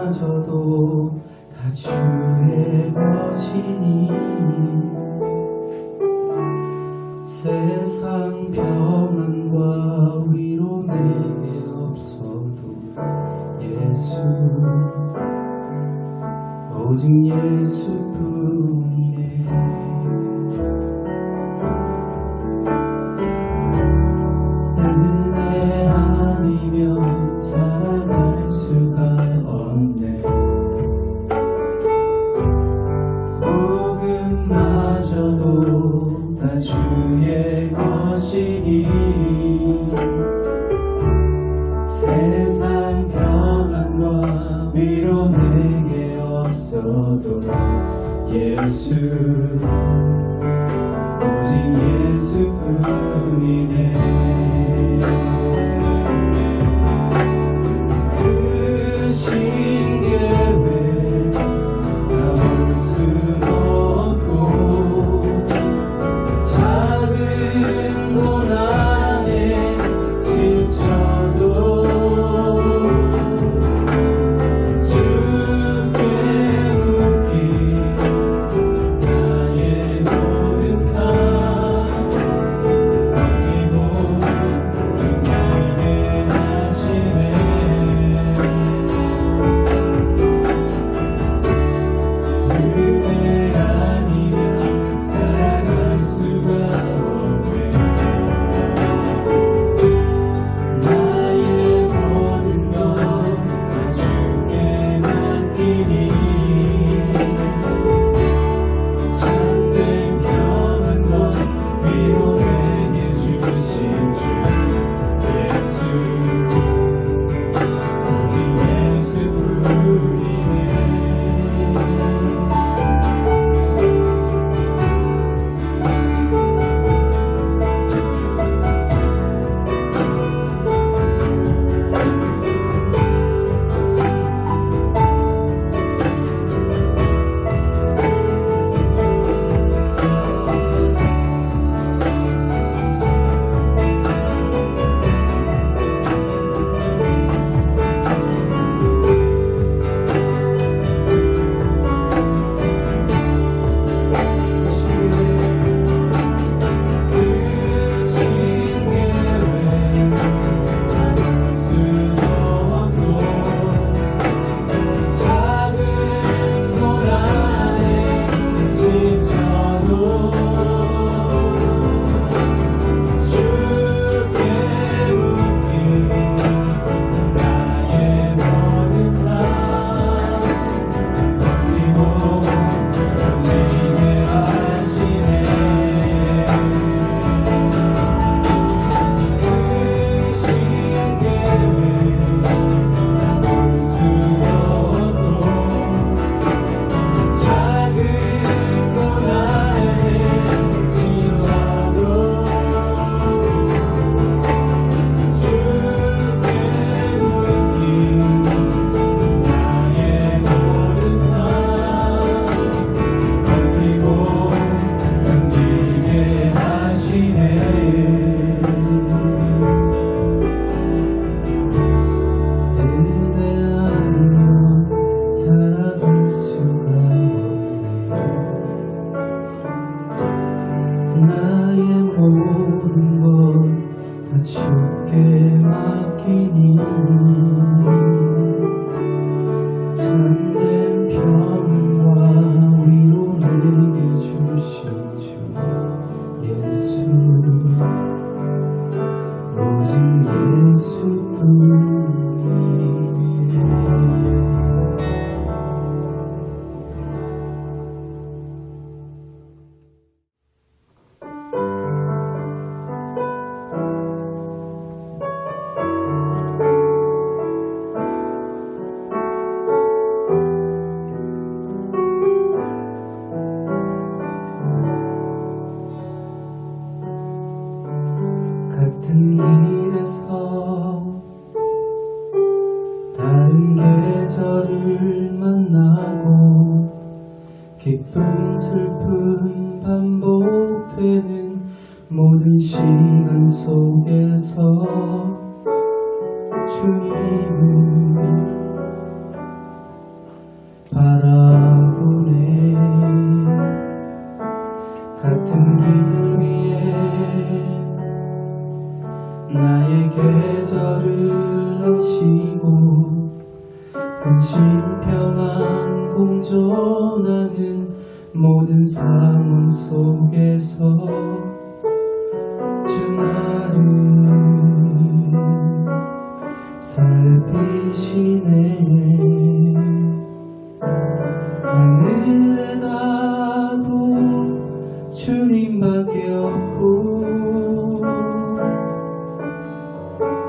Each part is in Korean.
마저도 다 주의 것이니 세상 평안과 위로 내게 없어도 예수 오직 예수뿐이네. 은혜 아니면 살아갈 수가 없네. 복음마저도 다 주의 것이니 세상 평안과 위로 내게 없어도 예수 오직 예수뿐이네. 그 신계획 나올 순 없고 작은 고난에 지쳐도 주께 묻기 나의 모든 삶 버티고 견디게 하시네. 은혜 아니면 살아갈 수가 없네. 나의 모든 것 다 주께 맡기니 참된 평안과 위로 내게 주신 주 예수 오직 예수뿐이네. 나의 모든 것 다 주께 맡기니 참된 평안과 위로 내게 주신 주 예수 오직 예수뿐이네. 같은 길에서 다른 계절을 만나고 기쁨 슬픔 반복되는 모든 시간 속에서 주님은 안심평안 공존하는 모든 상황 속에서 주 나를 살피시네. 하늘에 닿아도 주님밖에 없고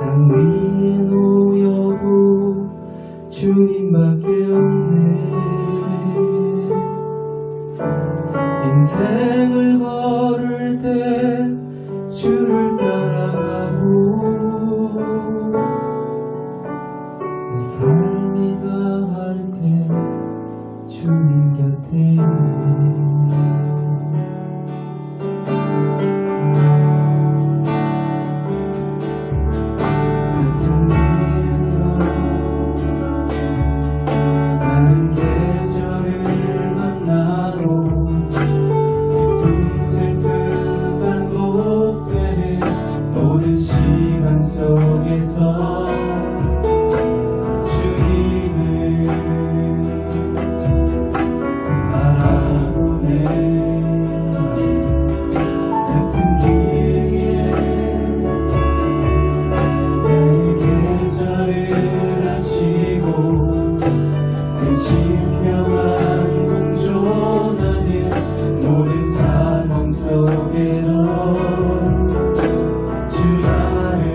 땅 위에 놓여도 주님밖에 없네. 인생을 걸을 때 주를 따라가고 내 삶이 다할 때 주님 곁에 같은 길에서 다른 계절을 만나도 기쁨 슬픔 반복되는 모든 시간 속에서 주님을 바라보네. 같은 길에 내 계절을 하시고 내 신평안 공존하는 모든 상황 속에서 주 나를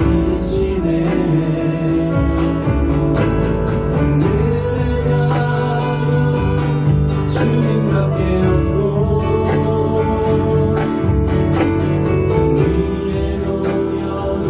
살리시네. 하늘에 닿아도 주님밖에 없고 땅 위에 놓여도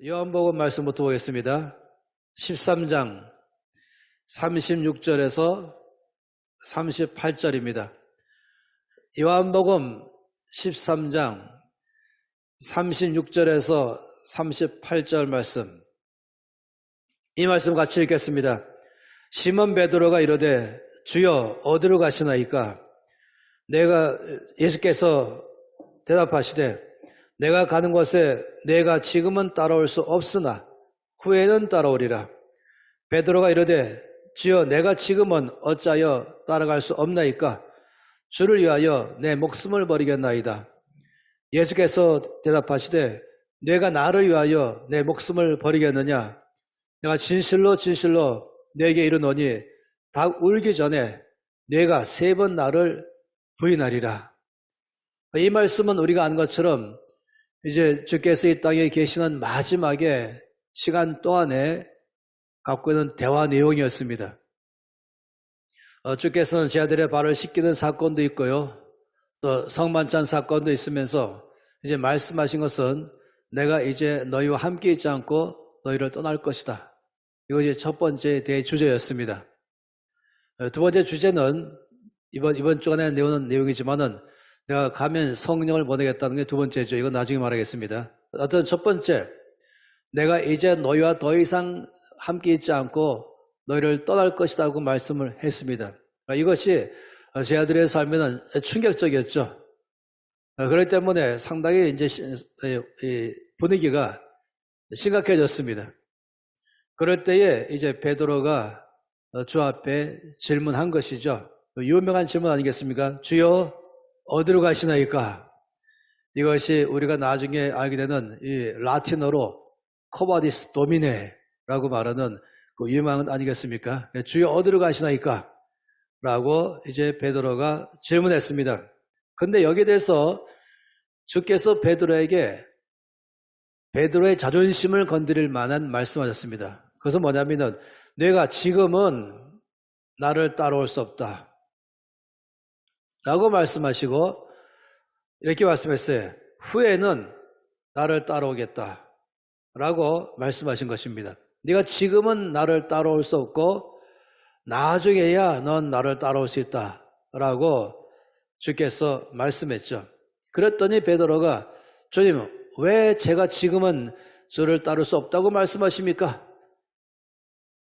요한복음 말씀부터 보겠습니다. 13장 36절에서 38절입니다. 요한복음 13장 36절에서 38절 말씀, 이 말씀 같이 읽겠습니다. 시몬 베드로가 이르되 주여 어디로 가시나이까? 예수께서 대답하시되 내가 가는 곳에 내가 지금은 따라올 수 없으나 후에는 따라오리라. 베드로가 이르되 주여 내가 지금은 어찌하여 따라갈 수 없나이까? 주를 위하여 내 목숨을 버리겠나이다. 예수께서 대답하시되 내가 나를 위하여 내 목숨을 버리겠느냐? 내가 진실로 진실로 내게 이르노니 닭 울기 전에 내가 3번 나를 부인하리라. 이 말씀은 우리가 아는 것처럼 이제 주께서 이 땅에 계시는 마지막에 시간 동안에 갖고 있는 대화 내용이었습니다. 주께서는 제 아들의 발을 씻기는 사건도 있고요, 또 성만찬 사건도 있으면서 이제 말씀하신 것은 내가 이제 너희와 함께 있지 않고 너희를 떠날 것이다. 이것이 첫 번째 대주제였습니다. 두 번째 주제는 이번 주간에 내오는 내용이지만은 내가 가면 성령을 보내겠다는 게 두 번째죠. 이건 나중에 말하겠습니다. 어떤 첫 번째, 내가 이제 너희와 더 이상 함께 있지 않고 너희를 떠날 것이라고 말씀을 했습니다. 이것이 제 아들의 삶에는 충격적이었죠. 그렇기 때문에 상당히 이제 분위기가 심각해졌습니다. 그럴 때에 이제 베드로가 주 앞에 질문한 것이죠. 유명한 질문 아니겠습니까? 주여 어디로 가시나이까? 이것이 우리가 나중에 알게 되는 이 라틴어로 코바디스 도미네라고 말하는 그 유명한 아니겠습니까? 주여 어디로 가시나이까? 라고 이제 베드로가 질문했습니다. 근데 여기에 대해서 주께서 베드로의 자존심을 건드릴 만한 말씀하셨습니다. 그것은 뭐냐면은 내가 지금은 나를 따라올 수 없다 라고 말씀하시고 이렇게 말씀했어요. 후에는 나를 따라오겠다 라고 말씀하신 것입니다. 네가 지금은 나를 따라올 수 없고 나중에야 넌 나를 따라올 수 있다 라고 주께서 말씀했죠. 그랬더니 베드로가 주님, 왜 제가 지금은 주를 따를 수 없다고 말씀하십니까?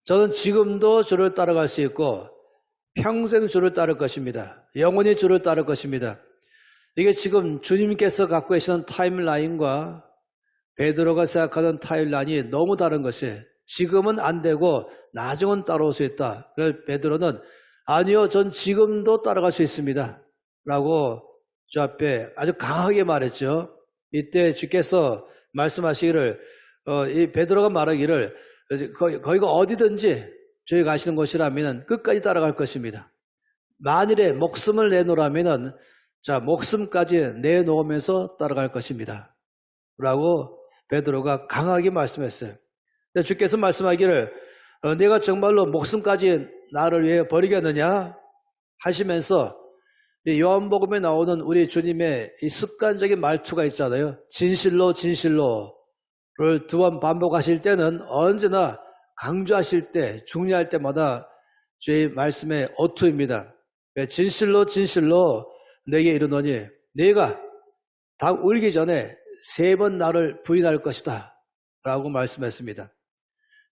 저는 지금도 주를 따라갈 수 있고 평생 주를 따를 것입니다. 영원히 주를 따를 것입니다. 이게 지금 주님께서 갖고 계시는 타임라인과 베드로가 생각하는 타임라인이 너무 다른 것이, 지금은 안 되고 나중은 따라올 수 있다. 그래서 베드로는 아니요, 전 지금도 따라갈 수 있습니다 라고 주 앞에 아주 강하게 말했죠. 이때 주께서 말씀하시기를 이 베드로가 말하기를 거기가 어디든지 저희 가시는 곳이라면 끝까지 따라갈 것입니다. 만일에 목숨을 내놓으라면 목숨까지 내놓으면서 따라갈 것입니다 라고 베드로가 강하게 말씀했어요. 주께서 말씀하기를 내가 정말로 목숨까지 나를 위해 버리겠느냐 하시면서 요한복음에 나오는 우리 주님의 이 습관적인 말투가 있잖아요. 진실로 진실로를 2번 반복하실 때는 언제나 강조하실 때, 중요할 때마다 주의 말씀의 어투입니다. 진실로 진실로 내게 이르노니 네가 닭 울기 전에 3번 나를 부인할 것이다 라고 말씀했습니다.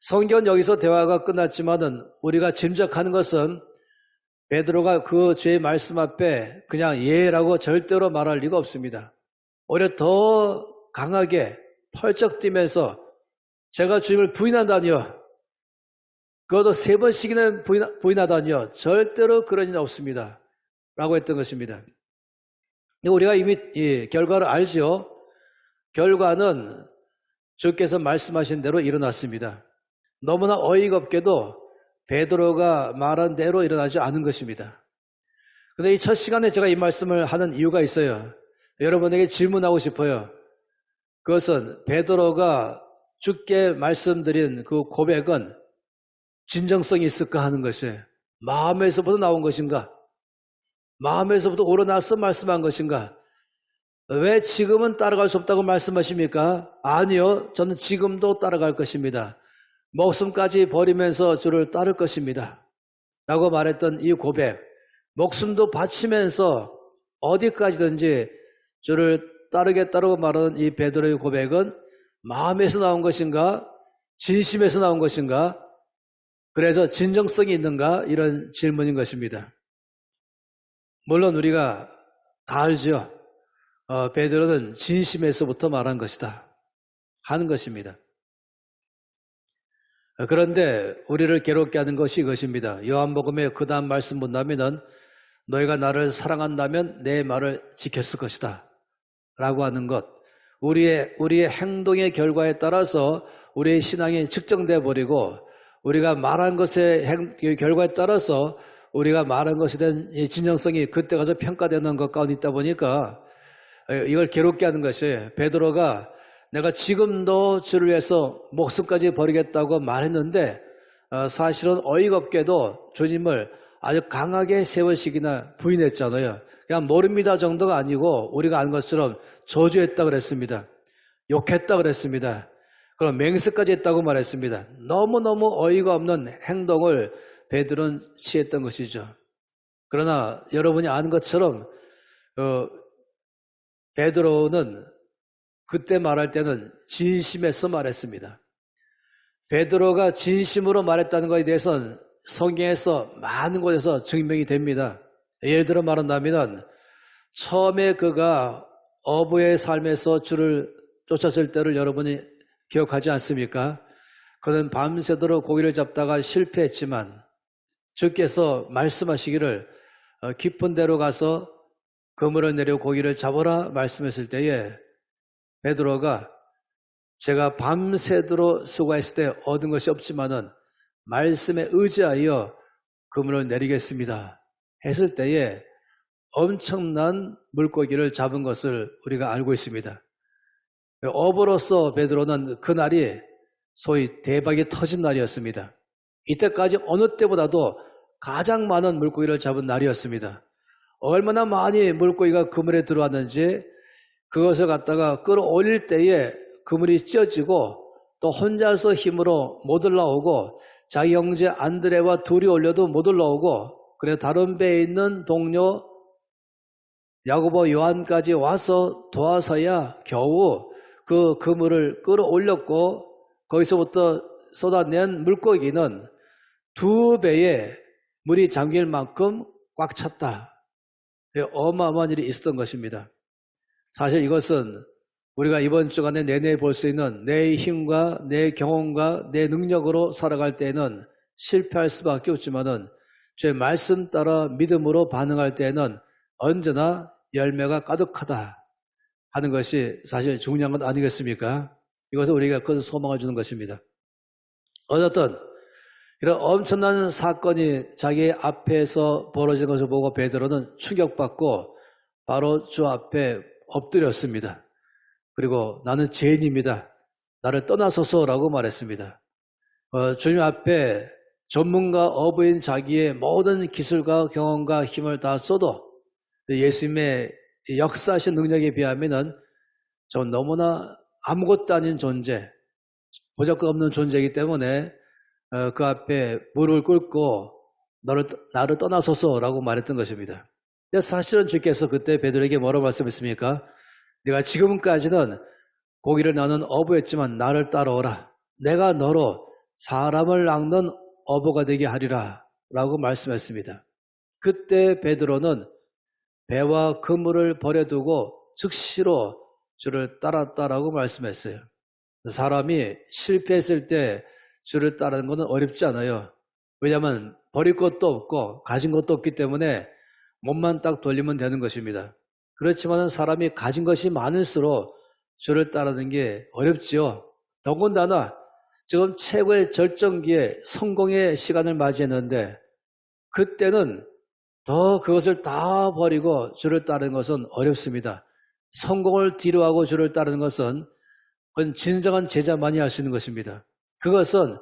성경은 여기서 대화가 끝났지만은 우리가 짐작하는 것은 베드로가 그 주의 말씀 앞에 그냥 예라고 절대로 말할 리가 없습니다. 오히려 더 강하게 펄쩍 뛰면서 제가 주님을 부인한다니요, 그것도 3번씩이나 부인하다니요, 절대로 그런 일은 없습니다 라고 했던 것입니다. 우리가 이미 결과를 알죠. 결과는 주께서 말씀하신 대로 일어났습니다. 너무나 어이가 없게도 베드로가 말한 대로 일어나지 않은 것입니다. 그런데 이 첫 시간에 제가 이 말씀을 하는 이유가 있어요. 여러분에게 질문하고 싶어요. 그것은 베드로가 주께 말씀드린 그 고백은 진정성이 있을까 하는 것이에요. 마음에서부터 나온 것인가? 마음에서부터 우러나서 말씀한 것인가? 왜 지금은 따라갈 수 없다고 말씀하십니까? 아니요. 저는 지금도 따라갈 것입니다. 목숨까지 버리면서 주를 따를 것입니다. 라고 말했던 이 고백, 목숨도 바치면서 어디까지든지 주를 따르겠다고 말하는 이 베드로의 고백은 마음에서 나온 것인가? 진심에서 나온 것인가? 그래서 진정성이 있는가? 이런 질문인 것입니다. 물론 우리가 다 알죠. 베드로는 진심에서부터 말한 것이다 하는 것입니다. 그런데 우리를 괴롭게 하는 것이 이것입니다. 요한복음의 그 다음 말씀 본다면은 너희가 나를 사랑한다면 내 말을 지켰을 것이다 라고 하는 것. 우리의 행동의 결과에 따라서 우리의 신앙이 측정되어 버리고 우리가 말한 것의 결과에 따라서 우리가 말한 것에 대한 진정성이 그때 가서 평가되는 것 가운데 있다 보니까 이걸 괴롭게 하는 것이 베드로가 내가 지금도 주를 위해서 목숨까지 버리겠다고 말했는데 사실은 어이가 없게도 주님을 아주 강하게 3번씩이나 부인했잖아요. 그냥 모릅니다 정도가 아니고 우리가 아는 것처럼 저주했다 그랬습니다. 욕했다 그랬습니다. 그럼 맹세까지 했다고 말했습니다. 너무너무 어이가 없는 행동을 베드로는 취했던 것이죠. 그러나 여러분이 아는 것처럼 베드로는 그때 말할 때는 진심에서 말했습니다. 베드로가 진심으로 말했다는 것에 대해서는 성경에서 많은 곳에서 증명이 됩니다. 예를 들어 말한다면 처음에 그가 어부의 삶에서 주를 쫓았을 때를 여러분이 기억하지 않습니까? 그는 밤새도록 고기를 잡다가 실패했지만 주께서 말씀하시기를 깊은 데로 가서 그물을 내려 고기를 잡아라 말씀했을 때에 베드로가 제가 밤새도록 수고했을 때 얻은 것이 없지만은 말씀에 의지하여 그물을 내리겠습니다 했을 때에 엄청난 물고기를 잡은 것을 우리가 알고 있습니다. 어부로서 베드로는 그날이 소위 대박이 터진 날이었습니다. 이때까지 어느 때보다도 가장 많은 물고기를 잡은 날이었습니다. 얼마나 많이 물고기가 그물에 들어왔는지 그것을 갖다가 끌어올릴 때에 그물이 찢어지고 또 혼자서 힘으로 못 올라오고 자기 형제 안드레와 둘이 올려도 못 올라오고 그래 다른 배에 있는 동료 야고보 요한까지 와서 도와서야 겨우 그 그물을 끌어올렸고 거기서부터 쏟아낸 물고기는 2배의 물이 잠길 만큼 꽉 찼다. 어마어마한 일이 있었던 것입니다. 사실 이것은 우리가 이번 주간에 내내 볼 수 있는 내 힘과 내 경험과 내 능력으로 살아갈 때에는 실패할 수밖에 없지만은 주의 말씀 따라 믿음으로 반응할 때에는 언제나 열매가 가득하다 하는 것이 사실 중요한 것 아니겠습니까? 이것은 우리가 큰 소망을 주는 것입니다. 어쨌든 이런 엄청난 사건이 자기 앞에서 벌어진 것을 보고 베드로는 충격받고 바로 주 앞에 엎드렸습니다. 그리고 나는 죄인입니다. 나를 떠나소서라고 말했습니다. 주님 앞에 전문가 어부인 자기의 모든 기술과 경험과 힘을 다 써도 예수님의 역사하신 능력에 비하면 전 너무나 아무것도 아닌 존재, 보잘것없는 존재이기 때문에 그 앞에 무릎을 꿇고 나를 떠나소서라고 말했던 것입니다. 근데 사실은 주께서 그때 베드로에게 뭐라고 말씀했습니까? 네가 지금까지는 고기를 나눈 어부였지만 나를 따라오라. 내가 너로 사람을 낚는 어부가 되게 하리라 라고 말씀했습니다. 그때 베드로는 배와 그물을 버려두고 즉시로 주를 따랐다라고 말씀했어요. 사람이 실패했을 때 주를 따르는 것은 어렵지 않아요. 왜냐하면 버릴 것도 없고 가진 것도 없기 때문에 몸만 딱 돌리면 되는 것입니다. 그렇지만 사람이 가진 것이 많을수록 주를 따르는 게 어렵지요. 더군다나 지금 최고의 절정기에 성공의 시간을 맞이했는데 그때는 더 그것을 다 버리고 주를 따르는 것은 어렵습니다. 성공을 뒤로하고 주를 따르는 것은 그건 진정한 제자만이 할 수 있는 것입니다. 그것은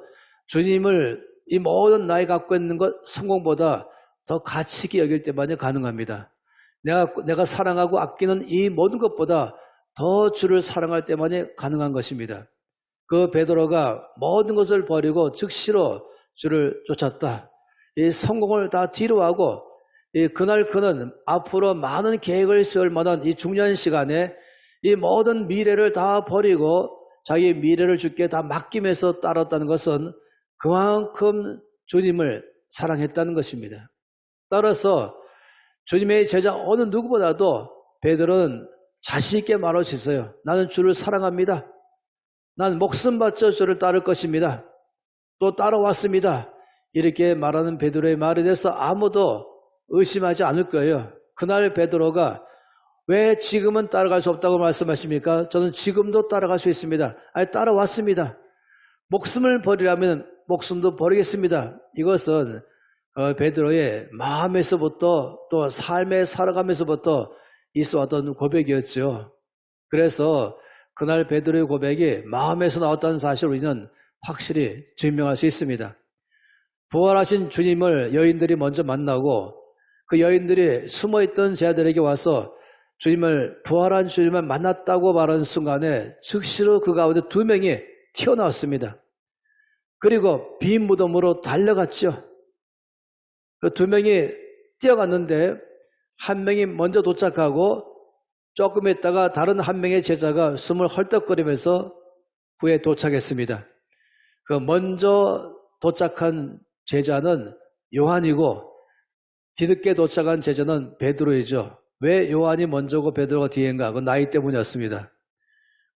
주님을 이 모든 나이 갖고 있는 것 성공보다 더 가치 있게 여길 때만이 가능합니다. 내가 사랑하고 아끼는 이 모든 것보다 더 주를 사랑할 때만이 가능한 것입니다. 그 베드로가 모든 것을 버리고 즉시로 주를 쫓았다. 이 성공을 다 뒤로하고 그날 그는 앞으로 많은 계획을 세울 만한 이 중요한 시간에 이 모든 미래를 다 버리고 자기 미래를 주께 다 맡기면서 따랐다는 것은 그만큼 주님을 사랑했다는 것입니다. 따라서 주님의 제자 어느 누구보다도 베드로는 자신 있게 말할 수 있어요. 나는 주를 사랑합니다. 난 목숨 바쳐 주를 따를 것입니다. 또 따라왔습니다. 이렇게 말하는 베드로의 말에 대해서 아무도 의심하지 않을 거예요. 그날 베드로가 왜 지금은 따라갈 수 없다고 말씀하십니까? 저는 지금도 따라갈 수 있습니다. 아니, 따라왔습니다. 목숨을 버리라면 목숨도 버리겠습니다. 이것은 베드로의 마음에서부터 또 삶에 살아가면서부터 있어왔던 고백이었죠. 그래서 그날 베드로의 고백이 마음에서 나왔다는 사실을 우리는 확실히 증명할 수 있습니다. 부활하신 주님을 여인들이 먼저 만나고 그 여인들이 숨어있던 제자들에게 와서 부활한 주님을 만났다고 말하는 순간에 즉시로 그 가운데 2명이 튀어나왔습니다. 그리고 빈 무덤으로 달려갔죠. 그 2명이 뛰어갔는데 한 명이 먼저 도착하고 조금 있다가 다른 한 명의 제자가 숨을 헐떡거리면서 후에 도착했습니다. 그 먼저 도착한 제자는 요한이고 뒤늦게 도착한 제자는 베드로이죠. 왜 요한이 먼저고 베드로가 뒤인가? 그 나이 때문이었습니다.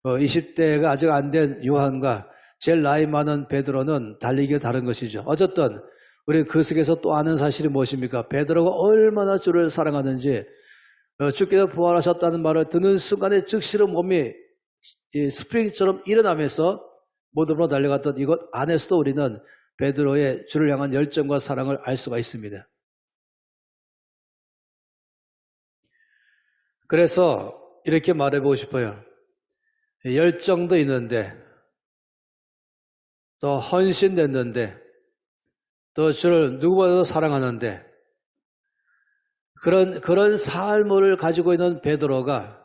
20대가 아직 안 된 요한과 제일 나이 많은 베드로는 달리기가 다른 것이죠. 어쨌든 우리 그 속에서 또 아는 사실이 무엇입니까? 베드로가 얼마나 주를 사랑하는지 주께서 부활하셨다는 말을 듣는 순간에 즉시로 몸이 스프링처럼 일어나면서 무덤으로 달려갔던 이것 안에서도 우리는 베드로의 주를 향한 열정과 사랑을 알 수가 있습니다. 그래서 이렇게 말해보고 싶어요. 열정도 있는데 또 헌신도 있는데 또 주를 누구보다도 사랑하는데 그런 삶을 가지고 있는 베드로가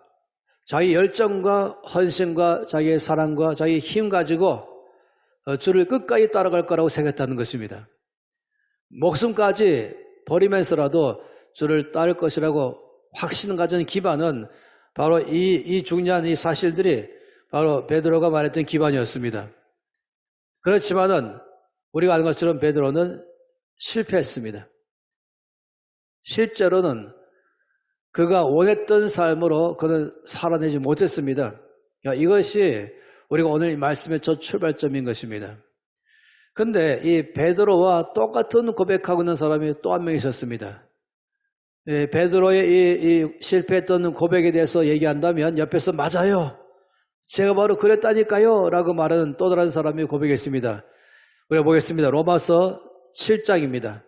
자기 열정과 헌신과 자기의 사랑과 자기 힘 가지고 주를 끝까지 따라갈 거라고 생각했다는 것입니다. 목숨까지 버리면서라도 주를 따를 것이라고 확신 가진 기반은 바로 이 중요한 이 사실들이 바로 베드로가 말했던 기반이었습니다. 그렇지만은 우리가 아는 것처럼 베드로는 실패했습니다. 실제로는 그가 원했던 삶으로 그는 살아내지 못했습니다. 이것이 우리가 오늘 이 말씀의 첫 출발점인 것입니다. 그런데 이 베드로와 똑같은 고백하고 있는 사람이 또 한 명 있었습니다. 베드로의 이 실패했던 고백에 대해서 얘기한다면 옆에서 맞아요. 제가 바로 그랬다니까요. 라고 말하는 또 다른 사람이 고백했습니다. 우리가 보겠습니다. 로마서 7장입니다.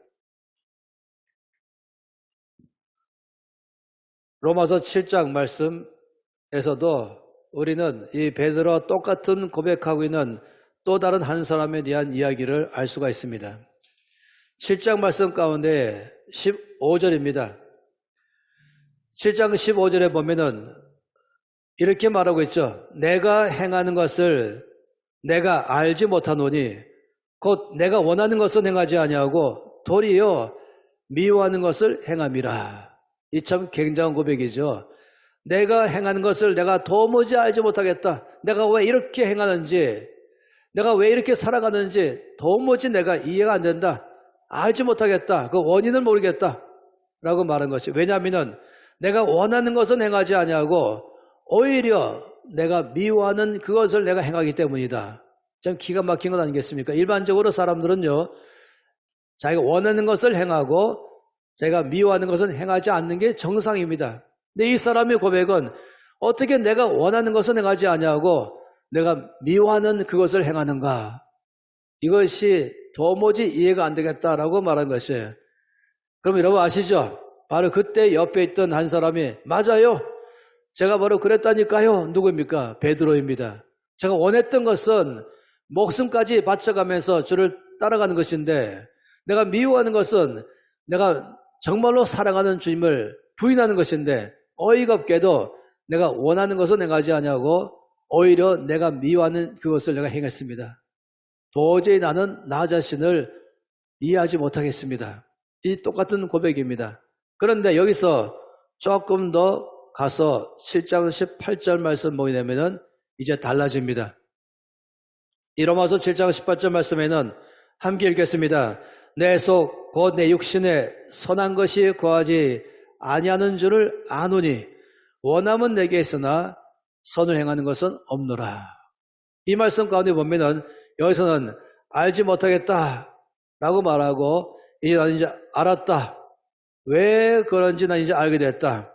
로마서 7장 말씀에서도 우리는 이 베드로와 똑같은 고백하고 있는 또 다른 한 사람에 대한 이야기를 알 수가 있습니다. 7장 말씀 가운데 15절입니다. 7장 15절에 보면은 이렇게 말하고 있죠. 내가 행하는 것을 내가 알지 못하노니 곧 내가 원하는 것은 행하지 아니하고 도리어 미워하는 것을 행함이라. 이 참 굉장한 고백이죠. 내가 행하는 것을 내가 도무지 알지 못하겠다. 내가 왜 이렇게 행하는지, 내가 왜 이렇게 살아가는지 도무지 내가 이해가 안 된다. 알지 못하겠다. 그 원인을 모르겠다. 라고 말한 것이. 왜냐하면 내가 원하는 것은 행하지 아니하고 오히려 내가 미워하는 그것을 내가 행하기 때문이다. 참 기가 막힌 것 아니겠습니까? 일반적으로 사람들은요, 자기가 원하는 것을 행하고 자기가 미워하는 것은 행하지 않는 게 정상입니다. 근데 이 사람의 고백은 어떻게 내가 원하는 것은 행하지 아니하고 내가 미워하는 그것을 행하는가? 이것이 도무지 이해가 안 되겠다라고 말한 것이에요. 그럼 여러분 아시죠? 바로 그때 옆에 있던 한 사람이 맞아요. 제가 바로 그랬다니까요. 누구입니까? 베드로입니다. 제가 원했던 것은 목숨까지 바쳐가면서 주를 따라가는 것인데 내가 미워하는 것은 내가 정말로 사랑하는 주님을 부인하는 것인데 어이가 없게도 내가 원하는 것은 내가 하지 아니하고 오히려 내가 미워하는 그것을 내가 행했습니다. 도저히 나는 나 자신을 이해하지 못하겠습니다. 이 똑같은 고백입니다. 그런데 여기서 조금 더 가서 7장 18절 말씀 보게 되면은 이제 달라집니다. 이 로마서 7장 18절 말씀에는 함께 읽겠습니다. 내 속 곧 내 육신에 선한 것이 거하지 아니하는 줄을 아노니 원함은 내게 있으나 선을 행하는 것은 없노라. 이 말씀 가운데 보면은 여기서는 알지 못하겠다라고 말하고 이제 나는 이제 알았다. 왜 그런지 난 이제 알게 됐다.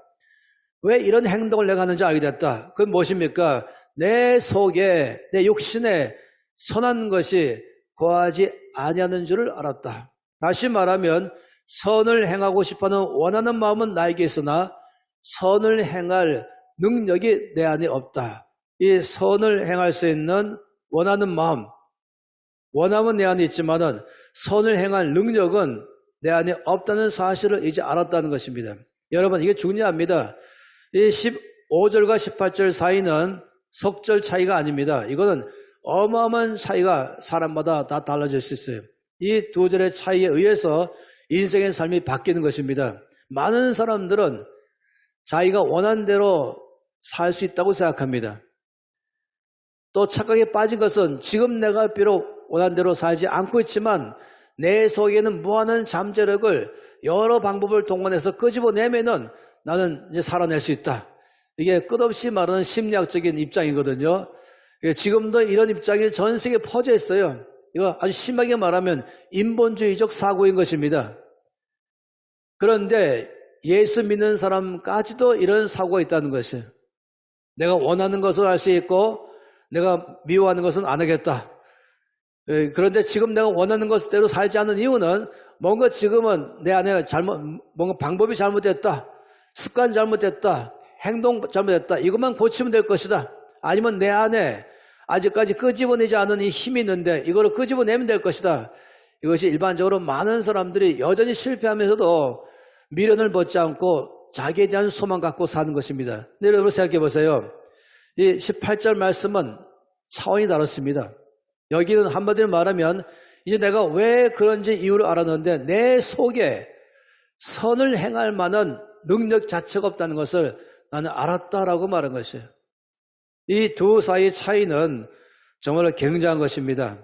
왜 이런 행동을 내가 하는지 알게 됐다. 그건 무엇입니까? 내 속에 내 육신에 선한 것이 거하지 아니하는 줄을 알았다. 다시 말하면 선을 행하고 싶어하는 원하는 마음은 나에게 있으나 선을 행할 능력이 내 안에 없다. 이 선을 행할 수 있는 원하는 마음, 원함은 내 안에 있지만은 선을 행할 능력은 내 안에 없다는 사실을 이제 알았다는 것입니다. 여러분, 이게 중요합니다. 이 15절과 18절 사이는 석절 차이가 아닙니다. 이거는 어마어마한 차이가 사람마다 다 달라질 수 있어요. 이 두 절의 차이에 의해서 인생의 삶이 바뀌는 것입니다. 많은 사람들은 자기가 원하는 대로 살 수 있다고 생각합니다. 또 착각에 빠진 것은 지금 내가 비록 원하는 대로 살지 않고 있지만 내 속에는 무한한 잠재력을 여러 방법을 동원해서 끄집어내면은 나는 이제 살아낼 수 있다. 이게 끝없이 말하는 심리학적인 입장이거든요. 지금도 이런 입장이 전 세계에 퍼져 있어요. 이거 아주 심하게 말하면 인본주의적 사고인 것입니다. 그런데 예수 믿는 사람까지도 이런 사고가 있다는 것이에요. 내가 원하는 것을 할 수 있고 내가 미워하는 것은 안 하겠다. 그런데 지금 내가 원하는 것대로 살지 않는 이유는 뭔가 지금은 내 안에 뭔가 방법이 잘못됐다. 습관 잘못됐다. 행동 잘못됐다. 이것만 고치면 될 것이다. 아니면 내 안에 아직까지 끄집어내지 않은 이 힘이 있는데 이거를 끄집어내면 될 것이다. 이것이 일반적으로 많은 사람들이 여전히 실패하면서도 미련을 벗지 않고 자기에 대한 소망 갖고 사는 것입니다. 네, 여러분 생각해 보세요. 이 18절 말씀은 차원이 다릅니다. 여기는 한마디로 말하면 이제 내가 왜 그런지 이유를 알았는데 내 속에 선을 행할 만한 능력 자체가 없다는 것을 나는 알았다라고 말한 것이에요. 이 두 사이의 차이는 정말 굉장한 것입니다.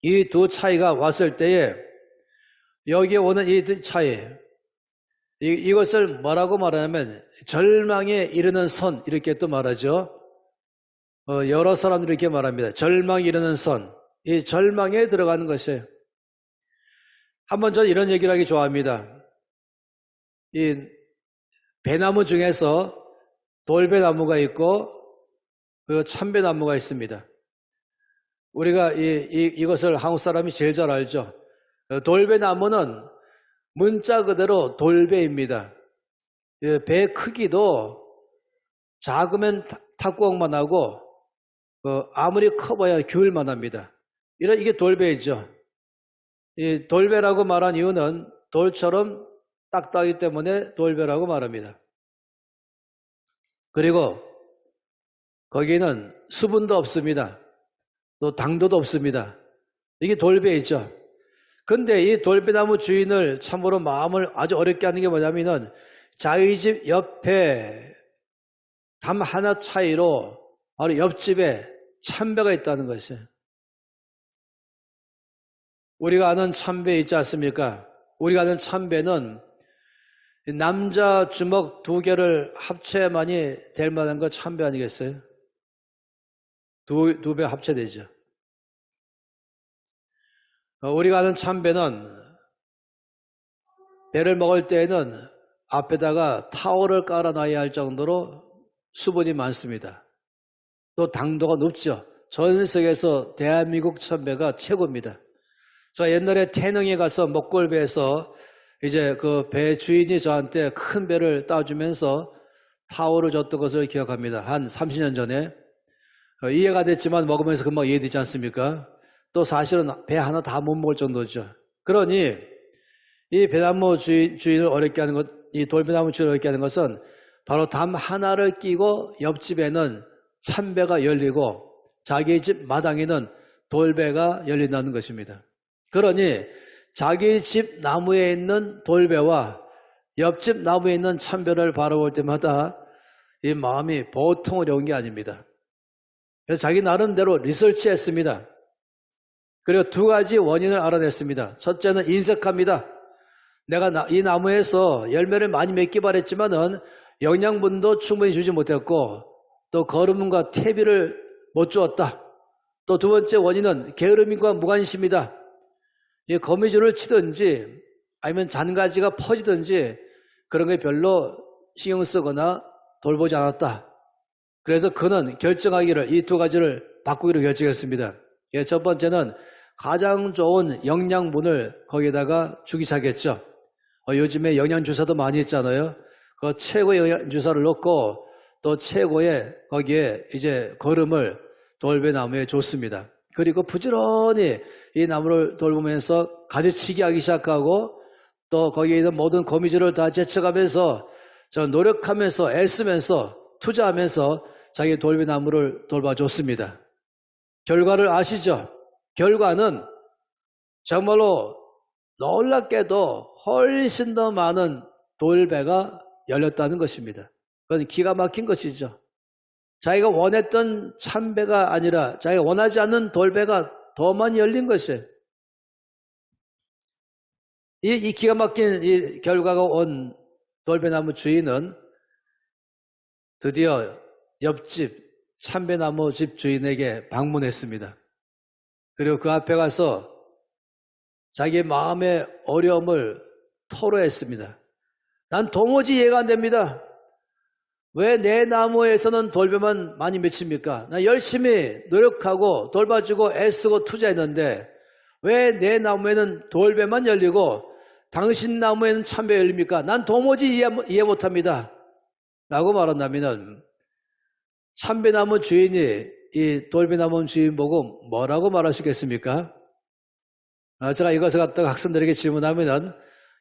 이 두 차이가 왔을 때에 여기에 오는 이 차이, 이것을 뭐라고 말하냐면 절망에 이르는 선 이렇게 또 말하죠. 여러 사람들이 이렇게 말합니다. 절망에 이르는 선, 이 절망에 들어가는 것이에요. 한번 저는 이런 얘기를 하기 좋아합니다. 이 배나무 중에서 돌배나무가 있고 그리고 참배나무가 있습니다. 우리가 이것을 한국 사람이 제일 잘 알죠. 돌배나무는 문자 그대로 돌배입니다. 배 크기도 작으면 탁구공만 하고 아무리 커봐야 귤만 합니다. 이게 돌배이죠. 이 돌배라고 말한 이유는 돌처럼 딱딱하기 때문에 돌배라고 말합니다. 그리고 거기는 수분도 없습니다. 또 당도도 없습니다. 이게 돌배이죠. 근데 이 돌배나무 주인을 참으로 마음을 아주 어렵게 하는 게 뭐냐면은 자기 집 옆에 담 하나 차이로 바로 옆집에 참배가 있다는 것이에요. 우리가 아는 참배 있지 않습니까? 우리가 아는 참배는 남자 주먹 2개를 합체만이 될 만한 거 참배 아니겠어요? 두 배 합체되죠. 우리가 아는 참배는 배를 먹을 때에는 앞에다가 타월을 깔아놔야 할 정도로 수분이 많습니다. 또 당도가 높죠. 전 세계에서 대한민국 참배가 최고입니다. 저 옛날에 태릉에 가서 먹골배에서 이제 그 배 주인이 저한테 큰 배를 따주면서 타월을 줬던 것을 기억합니다. 한 30년 전에. 이해가 됐지만 먹으면서 금방 이해되지 않습니까? 또 사실은 배 하나 다 못 먹을 정도죠. 그러니 이 배나무 주인을 어렵게 하는 것 이 돌배나무 주위를 이렇게 하는 것은 바로 담 하나를 끼고 옆집에는 참배가 열리고 자기 집 마당에는 돌배가 열린다는 것입니다. 그러니 자기 집 나무에 있는 돌배와 옆집 나무에 있는 참배를 바라볼 때마다 이 마음이 보통 어려운 게 아닙니다. 그래서 자기 나름대로 리서치했습니다. 그리고 두 가지 원인을 알아냈습니다. 첫째는 인색합니다. 내가 이 나무에서 열매를 많이 맺기 바랬지만은 영양분도 충분히 주지 못했고 또 거름과 퇴비를 못 주었다. 또 두 번째 원인은 게으름과 무관심이다. 이 거미줄을 치든지 아니면 잔가지가 퍼지든지 그런 게 별로 신경 쓰거나 돌보지 않았다. 그래서 그는 결정하기를 이 두 가지를 바꾸기로 결정했습니다. 첫 번째는 가장 좋은 영양분을 거기에다가 주기 시작했죠. 요즘에 영양주사도 많이 있잖아요. 그 최고의 영양주사를 넣고 또 최고의 거기에 이제 거름을 돌배나무에 줬습니다. 그리고 부지런히 이 나무를 돌보면서 가지치기 하기 시작하고 또 거기에 있는 모든 거미줄을 다 제쳐가면서 저 노력하면서 애쓰면서 투자하면서 자기 돌배나무를 돌봐줬습니다. 결과를 아시죠? 결과는 정말로 놀랍게도 훨씬 더 많은 돌배가 열렸다는 것입니다. 그건 기가 막힌 것이죠. 자기가 원했던 참배가 아니라 자기가 원하지 않는 돌배가 더 많이 열린 것이에요. 이 기가 막힌 이 결과가 온 돌배나무 주인은 드디어 옆집 참배나무 집 주인에게 방문했습니다. 그리고 그 앞에 가서 자기의 마음의 어려움을 토로했습니다. 난 도무지 이해가 안 됩니다. 왜 내 나무에서는 돌배만 많이 맺힙니까? 나 열심히 노력하고 돌봐주고 애쓰고 투자했는데 왜 내 나무에는 돌배만 열리고 당신 나무에는 참배 열립니까? 난 도무지 이해 못합니다. 라고 말한다면 참배나무 주인이 이 돌배나무 주인 보고 뭐라고 말하시겠습니까? 제가 이것을 갖다가 학생들에게 질문하면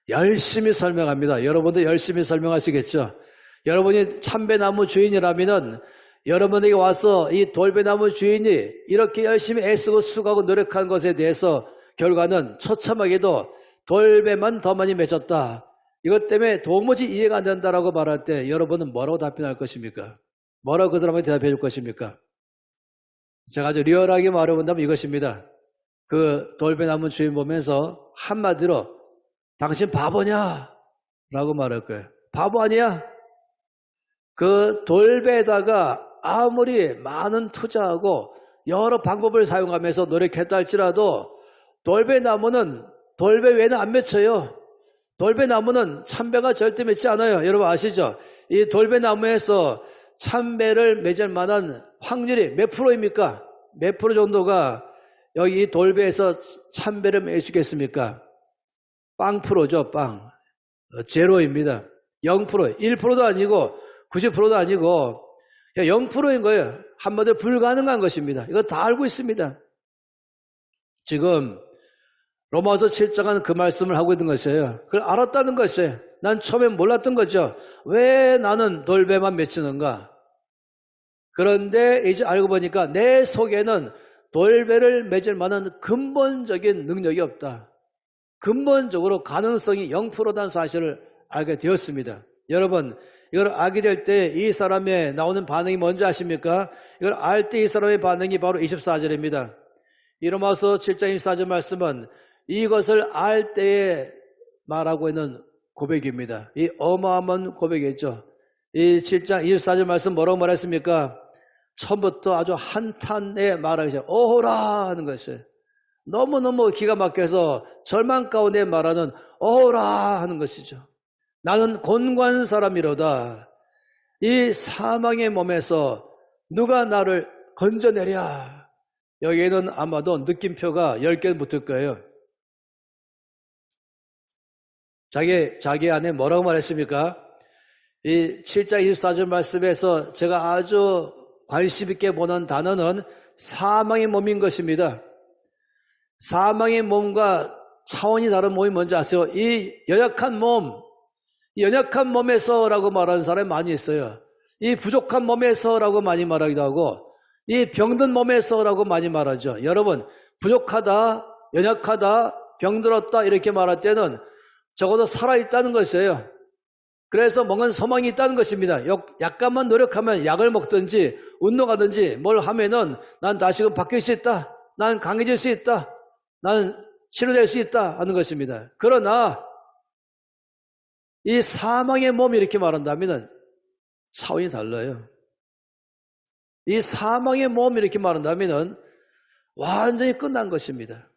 열심히 설명합니다. 여러분도 열심히 설명하시겠죠? 여러분이 참배나무 주인이라면 여러분에게 와서 이 돌배나무 주인이 이렇게 열심히 애쓰고 수고하고 노력한 것에 대해서 결과는 처참하게도 돌배만 더 많이 맺었다. 이것 때문에 도무지 이해가 안 된다라고 말할 때 여러분은 뭐라고 답변할 것입니까? 뭐라고 그 사람에게 대답해 줄 것입니까? 제가 아주 리얼하게 말해본다면 이것입니다. 그 돌배나무 주인 보면서 한마디로 당신 바보냐? 라고 말할 거예요. 바보 아니야? 그 돌배에다가 아무리 많은 투자하고 여러 방법을 사용하면서 노력했다 할지라도 돌배나무는 돌배 외에는 안 맺혀요. 돌배나무는 참배가 절대 맺지 않아요. 여러분 아시죠? 이 돌배나무에서 참배를 맺을 만한 확률이 몇 프로입니까? 몇 프로 정도가 여기 이 돌배에서 참배를 맺으겠습니까? 빵 프로죠, 빵. 제로입니다. 0%, 1%도 아니고 90%도 아니고 0%인 거예요. 한마디로 불가능한 것입니다. 이거 다 알고 있습니다. 지금 로마서 7장은 그 말씀을 하고 있는 것이에요. 그걸 알았다는 것이에요. 난 처음엔 몰랐던 거죠. 왜 나는 돌배만 맺히는가? 그런데 이제 알고 보니까 내 속에는 돌배를 맺을 만한 근본적인 능력이 없다. 근본적으로 가능성이 0%라는 사실을 알게 되었습니다. 여러분, 이걸 알게 될 때 이 사람의 나오는 반응이 뭔지 아십니까? 이걸 알 때 이 사람의 반응이 바로 24절입니다. 이 로마서 7장 24절 말씀은 이것을 알 때에 말하고 있는 고백입니다. 이 어마어마한 고백이죠. 이 7장 24절 말씀 뭐라고 말했습니까? 처음부터 아주 한탄에 말하기죠. 오호라 하는 것이에요. 너무너무 기가 막혀서 절망 가운데 말하는 오호라 하는 것이죠. 나는 곤고한 사람이로다. 이 사망의 몸에서 누가 나를 건져내랴. 여기에는 아마도 느낌표가 10개 붙을 거예요. 자기 안에 뭐라고 말했습니까? 이 7장 24절 말씀에서 제가 아주 관심 있게 보는 단어는 사망의 몸인 것입니다. 사망의 몸과 차원이 다른 몸이 뭔지 아세요? 이 연약한 몸, 연약한 몸에서라고 말하는 사람이 많이 있어요. 이 부족한 몸에서라고 많이 말하기도 하고 이 병든 몸에서라고 많이 말하죠. 여러분, 부족하다, 연약하다, 병들었다 이렇게 말할 때는 적어도 살아있다는 것이에요. 그래서 뭔가 소망이 있다는 것입니다. 약간만 노력하면 약을 먹든지 운동하든지 뭘 하면은 난 다시금 바뀔 수 있다. 난 강해질 수 있다. 난 치료될 수 있다 하는 것입니다. 그러나 이 사망의 몸이 이렇게 말한다면 차원이 달라요. 이 사망의 몸이 이렇게 말한다면 완전히 끝난 것입니다.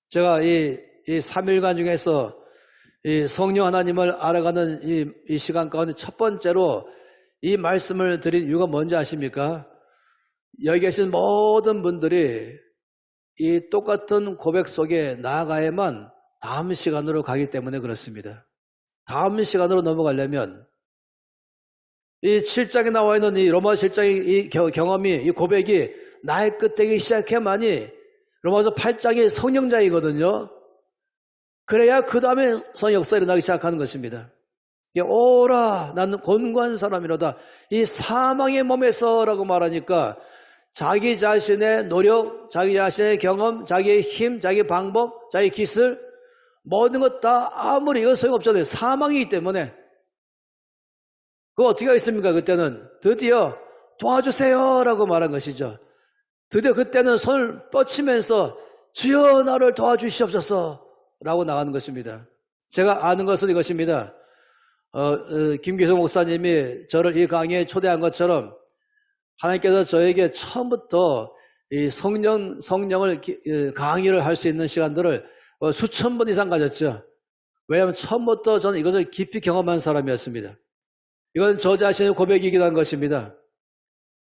제가 이 3일간 중에서 이 성령 하나님을 알아가는 이 시간 가운데 첫 번째로 이 말씀을 드린 이유가 뭔지 아십니까? 여기 계신 모든 분들이 이 똑같은 고백 속에 나아가야만 다음 시간으로 가기 때문에 그렇습니다. 다음 시간으로 넘어가려면 이 7장에 나와 있는 이 로마 7장의 이 경험이, 이 고백이 나의 끝되기 시작해야만이 로마서 8장이 성령자이거든요. 그래야 그 다음에 역사가 일어나기 시작하는 것입니다. 오라 나는 곤고한 사람이로다. 이 사망의 몸에서라고 말하니까 자기 자신의 노력, 자기 자신의 경험, 자기의 힘, 자기 방법, 자기 기술 모든 것 다 아무리 이거 소용없잖아요. 사망이기 때문에. 그거 어떻게 하겠습니까? 그때는 드디어 도와주세요 라고 말한 것이죠. 드디어 그때는 손을 뻗치면서 주여 나를 도와주시옵소서 라고 나가는 것입니다. 제가 아는 것은 이것입니다. 김기성 목사님이 저를 이 강의에 초대한 것처럼 하나님께서 저에게 처음부터 이 성령을 강의를 할 수 있는 시간들을 수천 번 이상 가졌죠. 왜냐하면 처음부터 저는 이것을 깊이 경험한 사람이었습니다. 이건 저 자신의 고백이기도 한 것입니다.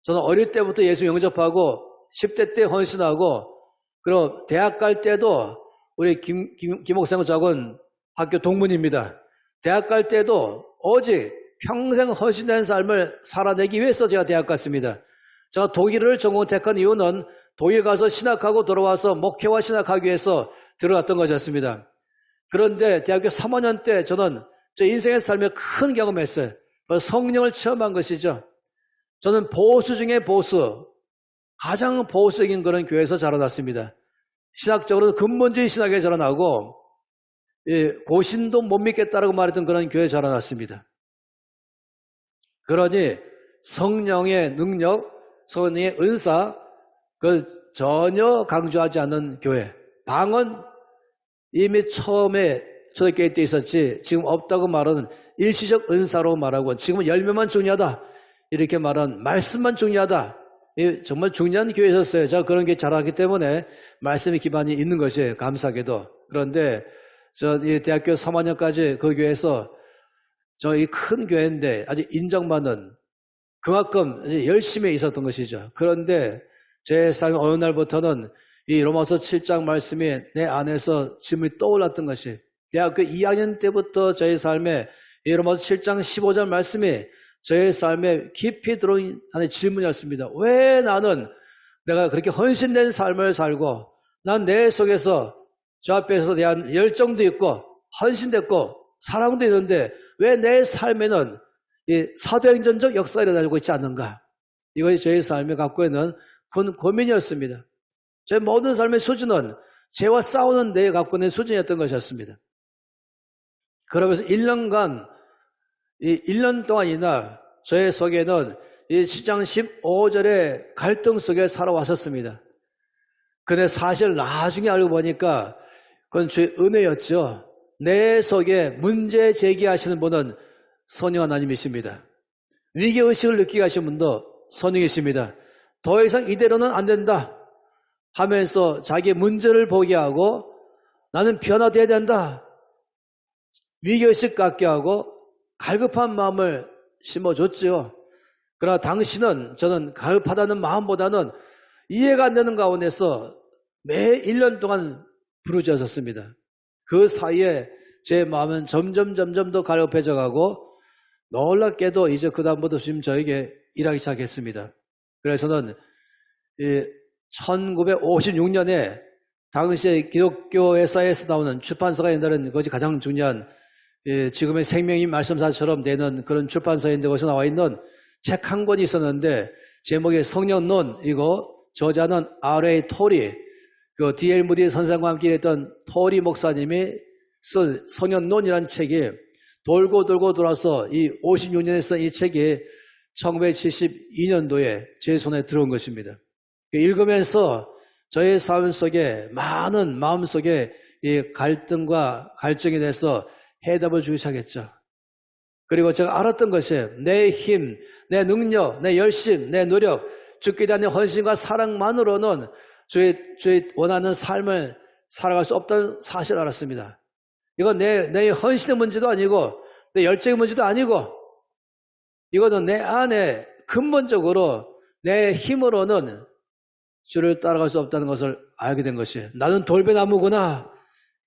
저는 어릴 때부터 예수 영접하고 10대 때 헌신하고 그리고 대학 갈 때도 우리 김 목사님과 저하고는 학교 동문입니다. 대학 갈 때도 오직 평생 헌신된 삶을 살아내기 위해서 제가 대학 갔습니다. 제가 독일을 전공 택한 이유는 독일 가서 신학하고 돌아와서 목회와 신학하기 위해서 들어갔던 것이었습니다. 그런데 대학교 3학년 때 저는 제 인생의 삶에 큰 경험했어요. 성령을 체험한 것이죠. 저는 보수 중에 보수, 가장 보수적인 그런 교회에서 자라났습니다. 신학적으로는 근본주의 신학에 자라나고 고신도 못 믿겠다라고 말했던 그런 교회에 자라났습니다. 그러니 성령의 능력, 성령의 은사 그걸 전혀 강조하지 않는 교회. 방은 이미 처음에 초대교회 때 있었지 지금 없다고 말하는 일시적 은사로 말하고 지금은 열매만 중요하다 이렇게 말하는 말씀만 중요하다. 정말 중요한 교회였어요. 제가 그런 게 자라기 때문에 말씀의 기반이 있는 것이 감사하게도. 그런데 저 이 대학교 3학년까지 그 교회에서 저 이 큰 교회인데 아주 인정받는 그만큼 열심히 있었던 것이죠. 그런데 제 삶 어느 날부터는 이 로마서 7장 말씀이 내 안에서 질문이 떠올랐던 것이 대학교 2학년 때부터 저의 삶에 이 로마서 7장 15절 말씀이 저의 삶에 깊이 들어온 하나의 질문이었습니다. 왜 나는 내가 그렇게 헌신된 삶을 살고 난 내 속에서 저 앞에서 대한 열정도 있고 헌신됐고 사랑도 있는데 왜 내 삶에는 이 사도행전적 역사가 일어나고 있지 않는가? 이것이 저의 삶에 갖고 있는 큰 고민이었습니다. 제 모든 삶의 수준은 죄와 싸우는 데 갖고 있는 수준이었던 것이었습니다. 그러면서 1년간 이 1년 동안이나 저의 속에는 이 7장 15절의 갈등 속에 살아왔었습니다. 근데 사실 나중에 알고 보니까 그건 주의 은혜였죠. 내 속에 문제 제기하시는 분은 성령 하나님이십니다. 위기의식을 느끼게 하신 분도 성령이십니다. 더 이상 이대로는 안 된다 하면서 자기의 문제를 보게 하고 나는 변화되어야 된다. 위기의식 갖게 하고 갈급한 마음을 심어줬죠. 그러나 당신은 저는 갈급하다는 마음보다는 이해가 안 되는 가운데서 매 1년 동안 부르짖었습니다. 그 사이에 제 마음은 점점 더 갈급해져 가고 놀랍게도 이제 그 다음부터 지금 저에게 일하기 시작했습니다. 그래서는 1956년에 당시에 기독교 회사에서 나오는 출판사가 옛날에는 그것이 가장 중요한 지금의 생명이 말씀사처럼 되는 그런 출판사인데 거기서 나와 있는 책 한 권이 있었는데 제목이 성령론이고 저자는 R.A. 토리, 그 D.L. 무디 선생과 함께 일했던 토리 목사님이 쓴 성령론이라는 책이 돌고 돌아서 이 56년에 쓴 이 책이 1972년도에 제 손에 들어온 것입니다. 읽으면서 저의 삶 속에 많은 마음속에 이 갈등과 갈증에 대해서 해답을 주기 시작했죠. 그리고 제가 알았던 것이 내 힘, 내 능력, 내 열심, 내 노력, 주께 대한 헌신과 사랑만으로는 주의 원하는 삶을 살아갈 수 없다는 사실을 알았습니다. 이건 내 헌신의 문제도 아니고 내 열정의 문제도 아니고 이거는 내 안에 근본적으로 내 힘으로는 주를 따라갈 수 없다는 것을 알게 된 것이 나는 돌배나무구나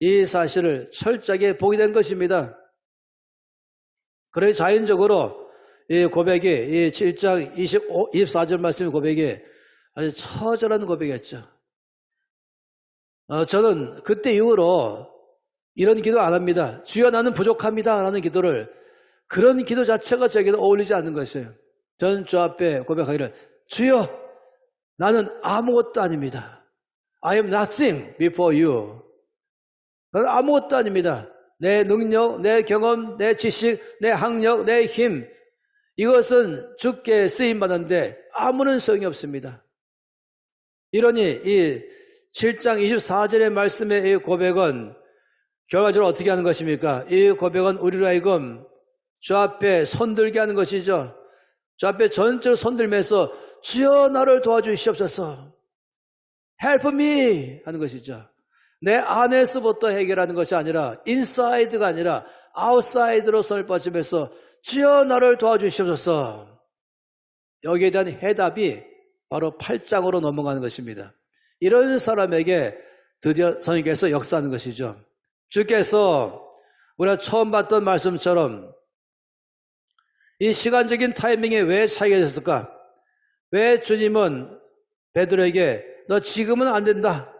이 사실을 철저하게 보게 된 것입니다. 그래 자연적으로 이 고백이 이 7장 24절 말씀의 고백이 아주 처절한 고백이었죠. 저는 그때 이후로 이런 기도 안 합니다. 주여 나는 부족합니다 라는 기도를 그런 기도 자체가 저에게는 어울리지 않는 것이에요. 저는 주 앞에 고백하기를 주여 나는 아무것도 아닙니다. I am nothing before you. 나는 아무것도 아닙니다. 내 능력, 내 경험, 내 지식, 내 학력, 내 힘 이것은 주께 쓰임받는데 아무런 소용이 없습니다. 이러니 이 7장 24절의 말씀의 이 고백은 결과적으로 어떻게 하는 것입니까? 이 고백은 우리로 하여금 주 앞에 손들게 하는 것이죠. 주 앞에 전적으로 손들면서 주여 나를 도와주시옵소서. Help me 하는 것이죠. 내 안에서부터 해결하는 것이 아니라 인사이드가 아니라 아웃사이드로 손을 뻗으면서 주여 나를 도와주시옵소서. 여기에 대한 해답이 바로 8장으로 넘어가는 것입니다. 이런 사람에게 드디어 성령께서 역사하는 것이죠. 주께서 우리가 처음 봤던 말씀처럼 이 시간적인 타이밍에 왜 차이가 있었을까? 왜 주님은 베드로에게 너 지금은 안 된다.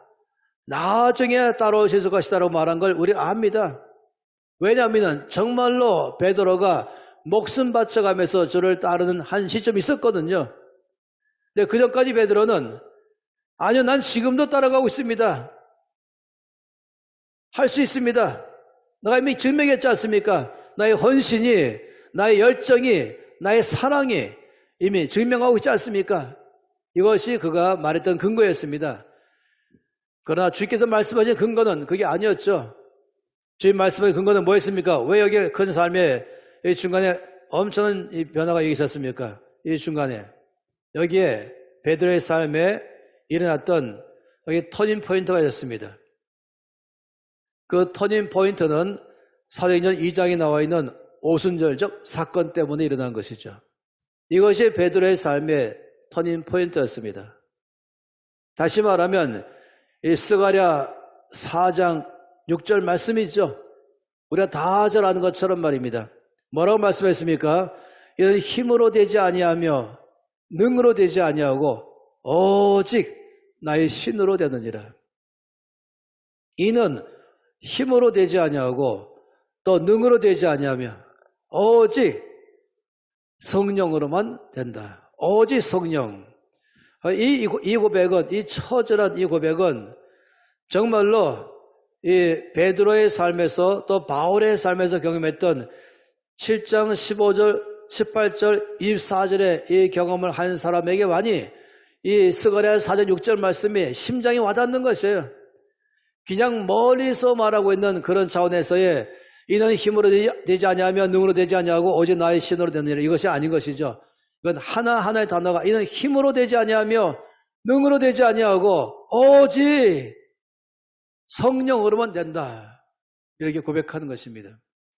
나중에 따라오실 것이다라고 말한 걸 우리 압니다. 왜냐하면 정말로 베드로가 목숨 바쳐가면서 주를 따르는 한 시점이 있었거든요. 근데 그 전까지 베드로는 아니요 난 지금도 따라가고 있습니다. 할 수 있습니다. 내가 이미 증명했지 않습니까? 나의 헌신이, 나의 열정이, 나의 사랑이 이미 증명하고 있지 않습니까? 이것이 그가 말했던 근거였습니다. 그러나 주께서 말씀하신 근거는 그게 아니었죠. 주님 말씀의 근거는 뭐였습니까? 왜 여기 큰 삶의 이 중간에 엄청난 이 변화가 여기 있었습니까? 이 중간에 여기에 베드로의 삶에 일어났던 여기 터닝 포인트가 있었습니다. 그 터닝 포인트는 사도행전 2장에 나와 있는 오순절적 사건 때문에 일어난 것이죠. 이것이 베드로의 삶의 터닝 포인트였습니다. 다시 말하면 이 스가랴 4장 6절 말씀이죠. 우리가 다 잘 아는 것처럼 말입니다. 뭐라고 말씀했습니까? 이는 힘으로 되지 아니하며 능으로 되지 아니하고 오직 나의 신으로 되느니라. 이는 힘으로 되지 아니하고 또 능으로 되지 아니하며 오직 성령으로만 된다. 오직 성령. 이 고백은, 이 처절한 이 고백은 정말로 이 베드로의 삶에서 또 바울의 삶에서 경험했던 7장 15절, 18절, 24절의 이 경험을 한 사람에게 많이 이 스가랴 4장 6절 말씀이 심장이 와닿는 것이에요. 그냥 멀리서 말하고 있는 그런 차원에서의 이는 힘으로 되지 아니하며 능으로 되지 아니하고 오직 나의 신으로 되느니라 이것이 아닌 것이죠. 이건 하나하나의 단어가 이는 힘으로 되지 아니하며 능으로 되지 아니하고 오직 성령으로만 된다. 이렇게 고백하는 것입니다.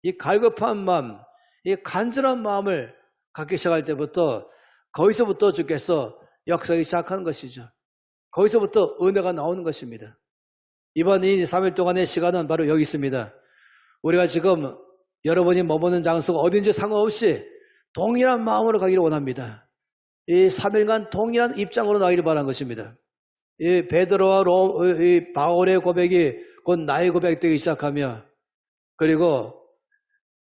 이 갈급한 마음, 이 간절한 마음을 갖기 시작할 때부터 거기서부터 주께서 역사하기 시작하는 것이죠. 거기서부터 은혜가 나오는 것입니다. 이번 이 3일 동안의 시간은 바로 여기 있습니다. 우리가 지금 여러분이 머무는 장소가 어딘지 상관없이 동일한 마음으로 가기를 원합니다. 이 3일간 동일한 입장으로 나기를 바라는 것입니다. 이 베드로와 이 바울의 고백이 곧 나의 고백되기 시작하며 그리고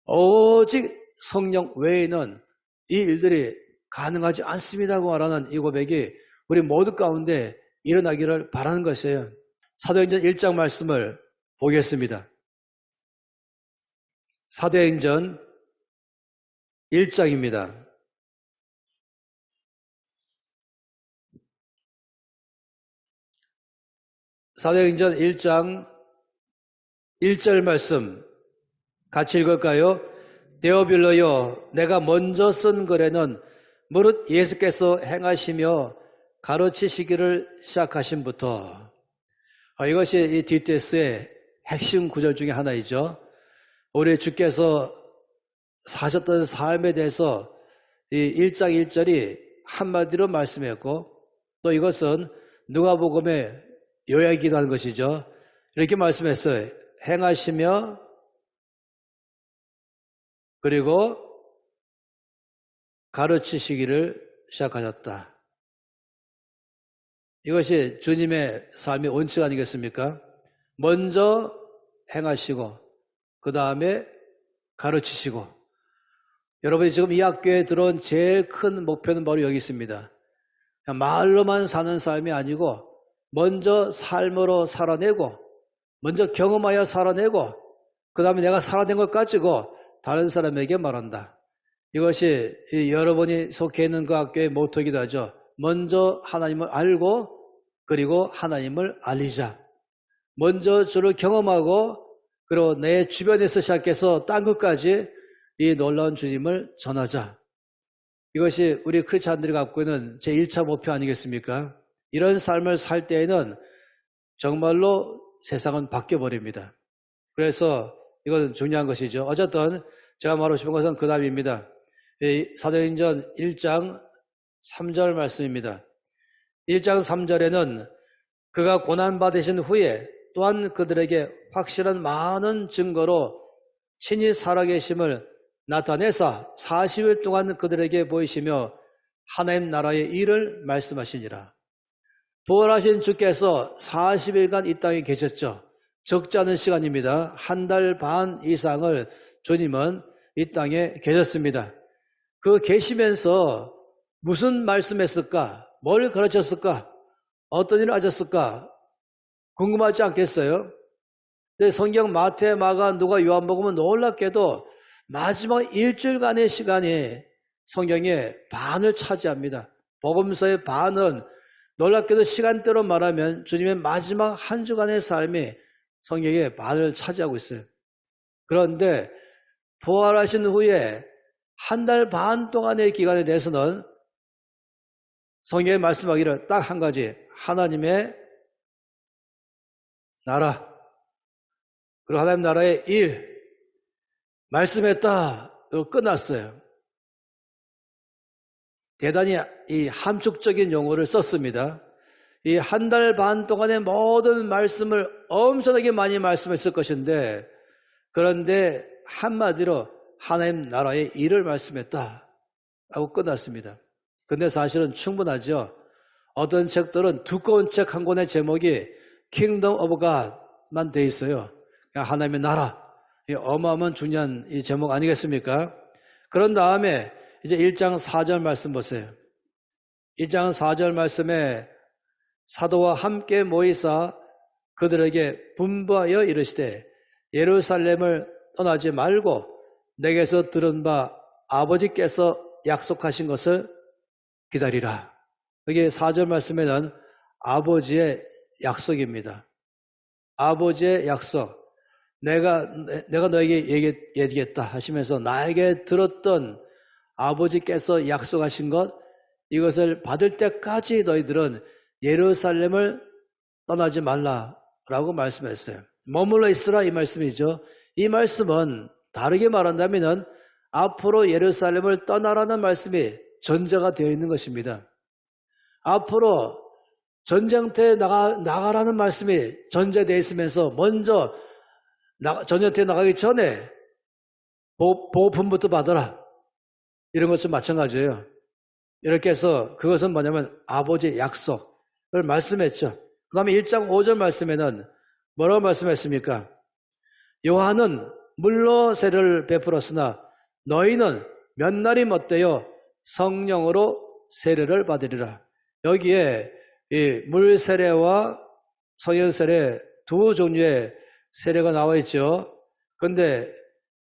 오직 성령 외에는 이 일들이 가능하지 않습니다고 말하는 이 고백이 우리 모두 가운데 일어나기를 바라는 것이에요. 사도행전 1장 말씀을 보겠습니다. 사도행전 1장입니다. 사도행전 1장 1절 말씀 같이 읽을까요? 데오빌로여, 내가 먼저 쓴 글에는 무릇 예수께서 행하시며 가르치시기를 시작하신부터. 이것이 이 디테스의 핵심 구절 중에 하나이죠. 우리 주께서 사셨던 삶에 대해서 이 1장 1절이 한마디로 말씀했고, 또 이것은 누가복음의 요약이기도 하는 것이죠. 이렇게 말씀했어요. 행하시며 그리고 가르치시기를 시작하셨다. 이것이 주님의 삶의 원칙 아니겠습니까? 먼저 행하시고 그 다음에 가르치시고. 여러분이 지금 이 학교에 들어온 제일 큰 목표는 바로 여기 있습니다. 그냥 말로만 사는 삶이 아니고 먼저 삶으로 살아내고 먼저 경험하여 살아내고 그 다음에 내가 살아낸 것 가지고 다른 사람에게 말한다. 이것이 여러분이 속해 있는 그 학교의 모토이기도 하죠. 먼저 하나님을 알고 그리고 하나님을 알리자. 먼저 주를 경험하고 그리고 내 주변에서 시작해서 딴 것까지 이 놀라운 주님을 전하자. 이것이 우리 크리스찬들이 갖고 있는 제1차 목표 아니겠습니까? 이런 삶을 살 때에는 정말로 세상은 바뀌어버립니다. 그래서 이건 중요한 것이죠. 어쨌든 제가 말하고 싶은 것은 그 다음입니다. 사도행전 1장 3절 말씀입니다. 1장 3절에는 그가 고난받으신 후에 또한 그들에게 확실한 많은 증거로 친히 살아계심을 나타내사 40일 동안 그들에게 보이시며 하나님 나라의 일을 말씀하시니라. 부활하신 주께서 40일간 이 땅에 계셨죠. 적지 않은 시간입니다. 한 달 반 이상을 주님은 이 땅에 계셨습니다. 그 계시면서 무슨 말씀했을까? 뭘 가르쳤을까? 어떤 일을 하셨을까? 궁금하지 않겠어요? 근데 성경 마태, 마가, 누가, 요한복음은 놀랍게도 마지막 일주일간의 시간이 성경의 반을 차지합니다. 복음서의 반은 놀랍게도 시간대로 말하면 주님의 마지막 한 주간의 삶이 성경의 반을 차지하고 있어요. 그런데 부활하신 후에 한 달 반 동안의 기간에 대해서는 성경에 말씀하기를 딱 한 가지, 하나님의 나라 그리고 하나님 나라의 일 말씀했다. 끝났어요. 대단히 이 함축적인 용어를 썼습니다. 이 한 달 반 동안의 모든 말씀을 엄청나게 많이 말씀했을 것인데 그런데 한마디로 하나님 나라의 일을 말씀했다 라고 끝났습니다. 근데 사실은 충분하죠. 어떤 책들은 두꺼운 책 한 권의 제목이 Kingdom of God만 돼 있어요. 그냥 하나님의 나라. 이 어마어마한 중요한 이 제목 아니겠습니까? 그런 다음에 이제 1장 4절 말씀 보세요. 1장 4절 말씀에 사도와 함께 모이사 그들에게 분부하여 이르시되 예루살렘을 떠나지 말고 내게서 들은 바 아버지께서 약속하신 것을 기다리라. 여기 4절 말씀에는 아버지의 약속입니다. 아버지의 약속. 내가 너에게 얘기했다 하시면서 나에게 들었던 아버지께서 약속하신 것, 이것을 받을 때까지 너희들은 예루살렘을 떠나지 말라라고 말씀했어요. 머물러 있으라 이 말씀이죠. 이 말씀은 다르게 말한다면 앞으로 예루살렘을 떠나라는 말씀이 전제가 되어 있는 것입니다. 앞으로 전쟁터에 나가라는 말씀이 전제되어 있으면서 먼저 전쟁터에 나가기 전에 보호품부터 받아라. 이런 것은 마찬가지예요. 이렇게 해서 그것은 뭐냐면 아버지의 약속을 말씀했죠. 그 다음에 1장 5절 말씀에는 뭐라고 말씀했습니까? 요한은 물로 세례를 베풀었으나 너희는 몇 날이 못되어 성령으로 세례를 받으리라. 여기에 이 물 세례와 성령 세례 두 종류의 세례가 나와 있죠. 그런데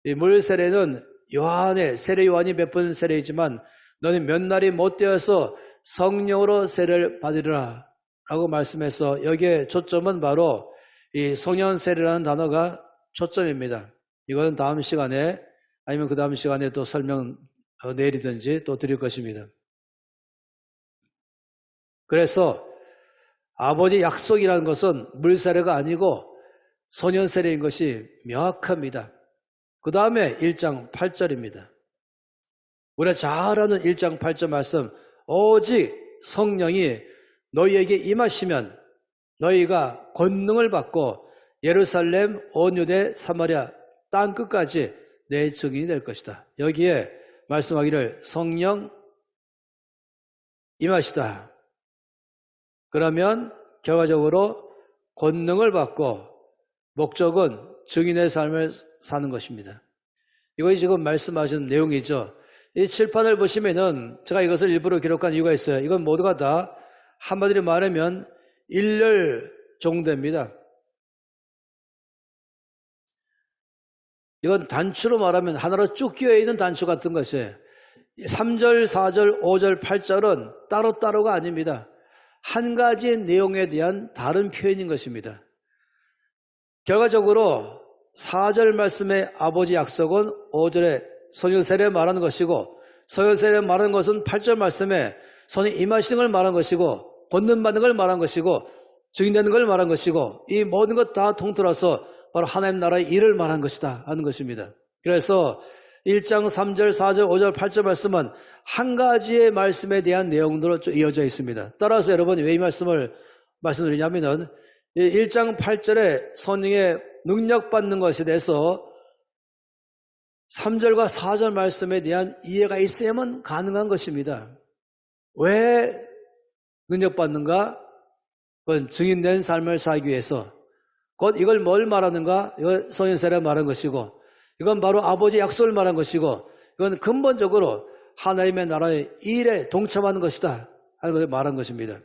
이 물 세례는 요한의 세례 요한이 베푼 세례이지만 너는 몇 날이 못되어서 성령으로 세례를 받으리라 라고 말씀해서 여기에 초점은 바로 이 성령 세례라는 단어가 초점입니다. 이건 다음 시간에 아니면 그 다음 시간에 또 설명 내일이든지 또 드릴 것입니다. 그래서 아버지 약속이라는 것은 물세례가 아니고 성령세례인 것이 명확합니다. 그 다음에 1장 8절입니다. 우리가 잘 아는 1장 8절 말씀, 오직 성령이 너희에게 임하시면 너희가 권능을 받고 예루살렘, 온 유대, 사마리아 땅 끝까지 내 증인이 될 것이다. 여기에 말씀하기를 성령 임하시다. 그러면 결과적으로 권능을 받고 목적은 증인의 삶을 사는 것입니다. 이것이 지금 말씀하신 내용이죠. 이 칠판을 보시면은 제가 이것을 일부러 기록한 이유가 있어요. 이건 모두가 다 한마디로 말하면 일렬 종대입니다. 이건 단추로 말하면 하나로 쭉 끼어있는 단추 같은 것이에요. 3절, 4절, 5절, 8절은 따로따로가 아닙니다. 한 가지 내용에 대한 다른 표현인 것입니다. 결과적으로 4절 말씀의 아버지 약속은 5절에 성령 세례 말하는 것이고 성령 세례 말하는 것은 8절 말씀에 성령 임하시는 걸 말하는 것이고 권능 받는 걸 말하는 것이고 증인되는 걸 말하는 것이고 이 모든 것 다 통틀어서 바로 하나님 나라의 일을 말한 것이다 하는 것입니다. 그래서 1장 3절, 4절, 5절, 8절 말씀은 한 가지의 말씀에 대한 내용으로 이어져 있습니다. 따라서 여러분 왜 이 말씀을 말씀드리냐면은 1장 8절에 성령의 능력 받는 것에 대해서 3절과 4절 말씀에 대한 이해가 있어야만 가능한 것입니다. 왜 능력 받는가? 그건 증인된 삶을 살기 위해서. 곧 이걸 뭘 말하는가? 이걸 성령 세례를 말한 것이고 이건 바로 아버지의 약속을 말한 것이고 이건 근본적으로 하나님의 나라의 일에 동참하는 것이다 하는 것을 말한 것입니다.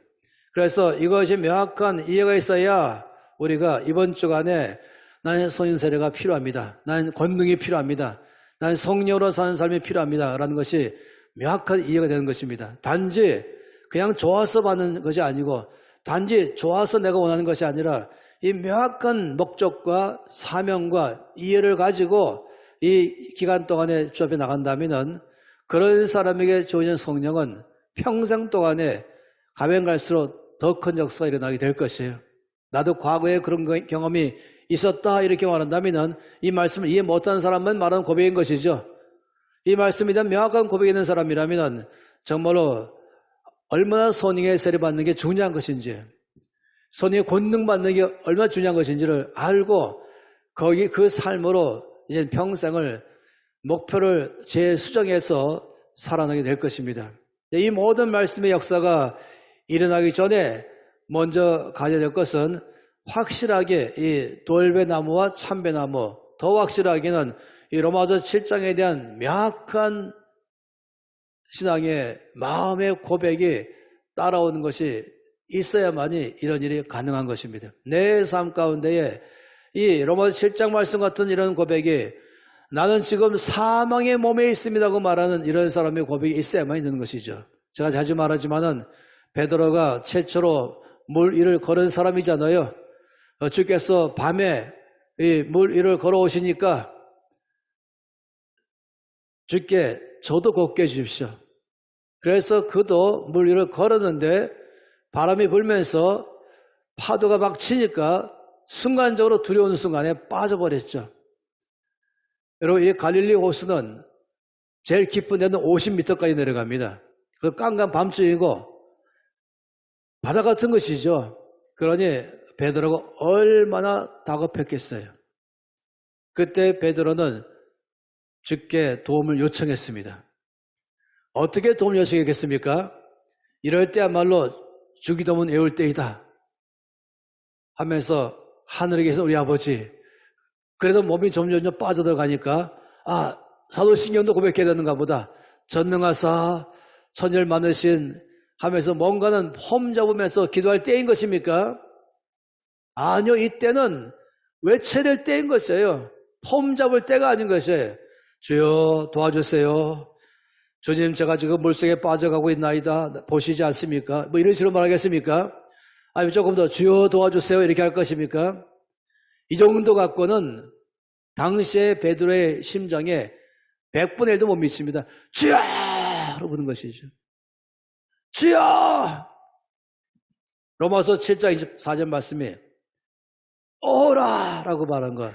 그래서 이것이 명확한 이해가 있어야 우리가 이번 주간에 나는 성령 세례가 필요합니다. 나는 권능이 필요합니다. 나는 성령으로 사는 삶이 필요합니다. 라는 것이 명확한 이해가 되는 것입니다. 단지 그냥 좋아서 받는 것이 아니고 단지 좋아서 내가 원하는 것이 아니라 이 명확한 목적과 사명과 이해를 가지고 이 기간 동안에 주 앞에 나간다면 그런 사람에게 주어진 성령은 평생 동안에 가면 갈수록 더 큰 역사가 일어나게 될 것이에요. 나도 과거에 그런 경험이 있었다 이렇게 말한다면 이 말씀을 이해 못하는 사람만 말하는 고백인 것이죠. 이 말씀에 대한 명확한 고백이 있는 사람이라면 정말로 얼마나 성령의 세례 받는 게 중요한 것인지 성령의 권능 받는 게 얼마나 중요한 것인지를 알고 거기 그 삶으로 이제 평생을 목표를 재수정해서 살아나게 될 것입니다. 이 모든 말씀의 역사가 일어나기 전에 먼저 가져야 될 것은 확실하게 이 돌배나무와 참배나무, 더 확실하게는 이 로마서 7장에 대한 명확한 신앙의 마음의 고백이 따라오는 것이 있어야만이 이런 일이 가능한 것입니다. 내 삶 가운데에 이 로마서 7장 말씀 같은 이런 고백이 나는 지금 사망의 몸에 있습니다고 말하는 이런 사람의 고백이 있어야만 있는 것이죠. 제가 자주 말하지만은 베드로가 최초로 물 위를 걸은 사람이잖아요. 주께서 밤에 이 물 위를 걸어오시니까 주께 저도 걷게 해주십시오. 그래서 그도 물 위를 걸었는데 바람이 불면서 파도가 막 치니까 순간적으로 두려운 순간에 빠져버렸죠. 여러분, 이 갈릴리 호수는 제일 깊은 데는 50m까지 내려갑니다. 그 깜깜 밤중이고 바다 같은 것이죠. 그러니 베드로가 얼마나 다급했겠어요. 그때 베드로는 주께 도움을 요청했습니다. 어떻게 도움을 요청했겠습니까? 이럴 때야말로 주기도문 외울 때이다 하면서 하늘에 계신 우리 아버지, 그래도 몸이 점점 빠져들어가니까 사도신경도 고백해야 되는가 보다. 전능하사 천절 많으신 하면서 뭔가는 폼 잡으면서 기도할 때인 것입니까? 아니요, 이때는 외쳐야 될 때인 것이에요. 폼 잡을 때가 아닌 것이에요. 주여 도와주세요. 주님, 제가 지금 물속에 빠져가고 있나이다. 보시지 않습니까? 뭐 이런 식으로 말하겠습니까? 아니면 조금 더 주여 도와주세요 이렇게 할 것입니까? 이 정도 갖고는 당시의 베드로의 심정에 100분의 1도 못 미칩니다. 주여! 라고 부르는 것이죠. 주여! 로마서 7장 24절 말씀이 오라! 라고 말한 것.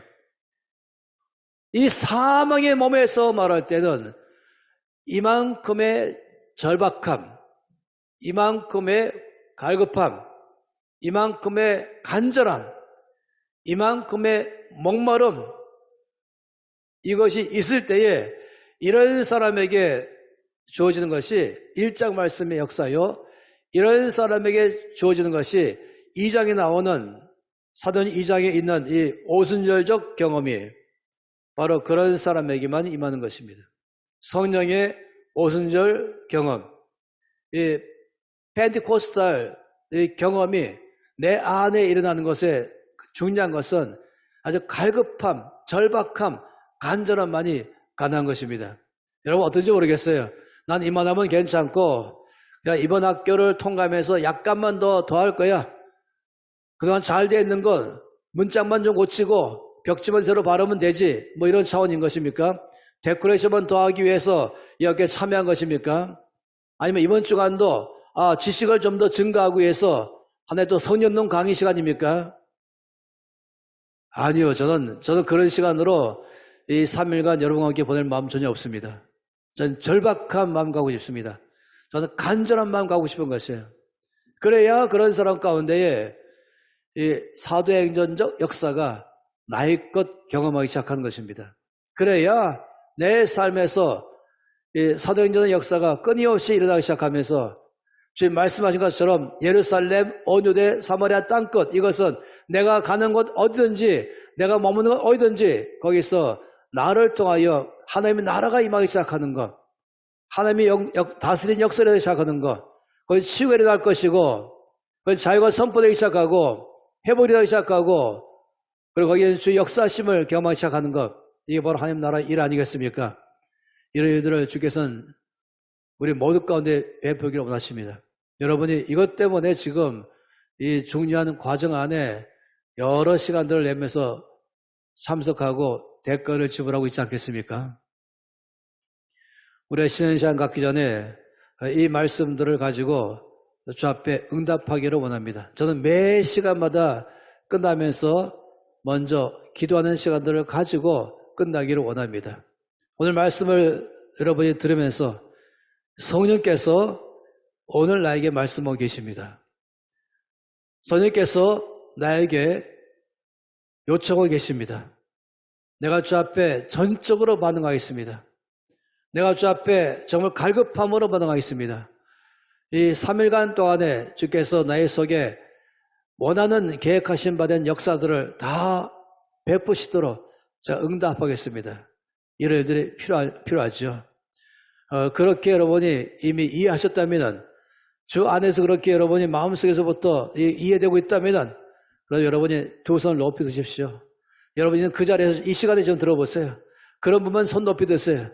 이 사망의 몸에서 말할 때는 이만큼의 절박함, 이만큼의 갈급함, 이만큼의 간절함, 이만큼의 목마름, 이것이 있을 때에 이런 사람에게 주어지는 것이 1장 말씀의 역사요. 이런 사람에게 주어지는 것이 2장에 나오는 사도행 2장에 있는 이 오순절적 경험이 바로 그런 사람에게만 임하는 것입니다. 성령의 오순절 경험, 이 펜티코스탈 이 경험이 내 안에 일어나는 것에 중요한 것은 아주 갈급함, 절박함, 간절함만이 가능한 것입니다. 여러분 어떤지 모르겠어요. 난 이만하면 괜찮고 그냥 이번 학교를 통과하면서 약간만 더 할 거야. 그동안 잘 돼 있는 건 문짝만 좀 고치고 벽지만 새로 바르면 되지. 뭐 이런 차원인 것입니까? 데코레이션만 더 하기 위해서 이렇게 참여한 것입니까? 아니면 이번 주간도 지식을 좀 더 증가하기 위해서 한 해 또 성령론 강의 시간입니까? 아니요. 저는 그런 시간으로 이 3일간 여러분과 함께 보낼 마음 전혀 없습니다. 저는 절박한 마음 가고 싶습니다. 저는 간절한 마음 가고 싶은 것이에요. 그래야 그런 사람 가운데에 이 사도행전적 역사가 나의 것 경험하기 시작하는 것입니다. 그래야 내 삶에서 이 사도행전의 역사가 끊임없이 일어나기 시작하면서 주님 말씀하신 것처럼 예루살렘, 온유대, 사마리아 땅끝, 이것은 내가 가는 곳 어디든지 내가 머무는 곳 어디든지 거기서 나를 통하여 하나님의 나라가 임하기 시작하는 것, 하나님이 다스린 역사를 하기 시작하는 것, 거기 치유가 일어날 것이고 거기 자유가 선포되기 시작하고 회복이 되기 시작하고 그리고 거기에 주의 역사심을 경험하기 시작하는 것, 이게 바로 하나님 나라의 일 아니겠습니까? 이런 일들을 주께서는 우리 모두 가운데 베풀기를 원하십니다. 여러분이 이것 때문에 지금 이 중요한 과정 안에 여러 시간들을 내면서 참석하고 대가를 지불하고 있지 않겠습니까? 우리가 쉬는 시간 갖기 전에 이 말씀들을 가지고 주 앞에 응답하기를 원합니다. 저는 매 시간마다 끝나면서 먼저 기도하는 시간들을 가지고 끝나기를 원합니다. 오늘 말씀을 여러분이 들으면서 성령께서 오늘 나에게 말씀하고 계십니다. 성령께서 나에게 요청하고 계십니다. 내가 주 앞에 전적으로 반응하겠습니다. 내가 주 앞에 정말 갈급함으로 반응하겠습니다. 이 3일간 동안에 주께서 나의 속에 원하는 계획하신 바 된 역사들을 다 베푸시도록 제가 응답하겠습니다. 이런 일들이 필요하죠. 그렇게 여러분이 이미 이해하셨다면, 주 안에서 그렇게 여러분이 마음속에서부터 이해되고 있다면, 그럼 여러분이 두 손을 높이 드십시오. 여러분이 그 자리에서 이 시간에 좀 들어보세요. 그런 분만 손 높이 드세요.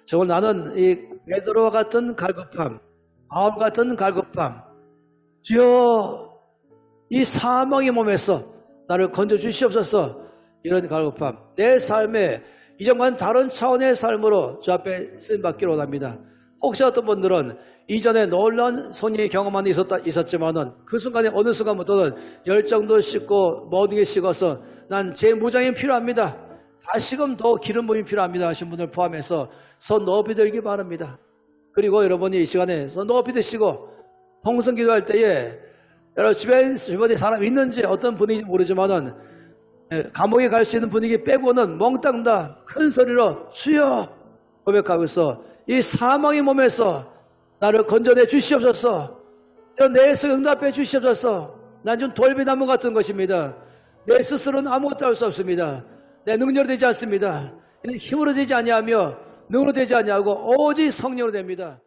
정말 나는 이 베드로와 같은 갈급함, 바울 같은 갈급함, 주여 이 사망의 몸에서 나를 건져 주시옵소서. 이런 갈급함, 내 삶에 이전과는 다른 차원의 삶으로 주 앞에 쓰임받기를 원합니다. 혹시 어떤 분들은 이전에 놀라운 손이 경험한 일이 있었지만은 그 순간에 어느 순간부터는 열정도 식고 모든 게 식어서 난 제 무장이 필요합니다, 다시금 더 기름 부음이 필요합니다 하신 분들 포함해서 손 높이 들기 바랍니다. 그리고 여러분이 이 시간에 손 높이 드시고 통성 기도할 때에 여러분 주변에 사람이 있는지 어떤 분위기인지 모르지만은 감옥에 갈 수 있는 분위기 빼고는 몽땅 다 큰 소리로 주여 고백하면서 이 사망의 몸에서 나를 건져내 주시옵소서. 내 속에 응답해 주시옵소서. 난 좀 돌비나무 같은 것입니다. 내 스스로는 아무것도 할 수 없습니다. 내 능력으로 되지 않습니다. 힘으로 되지 아니하며 능으로 되지 아니하고 오직 성령으로 됩니다.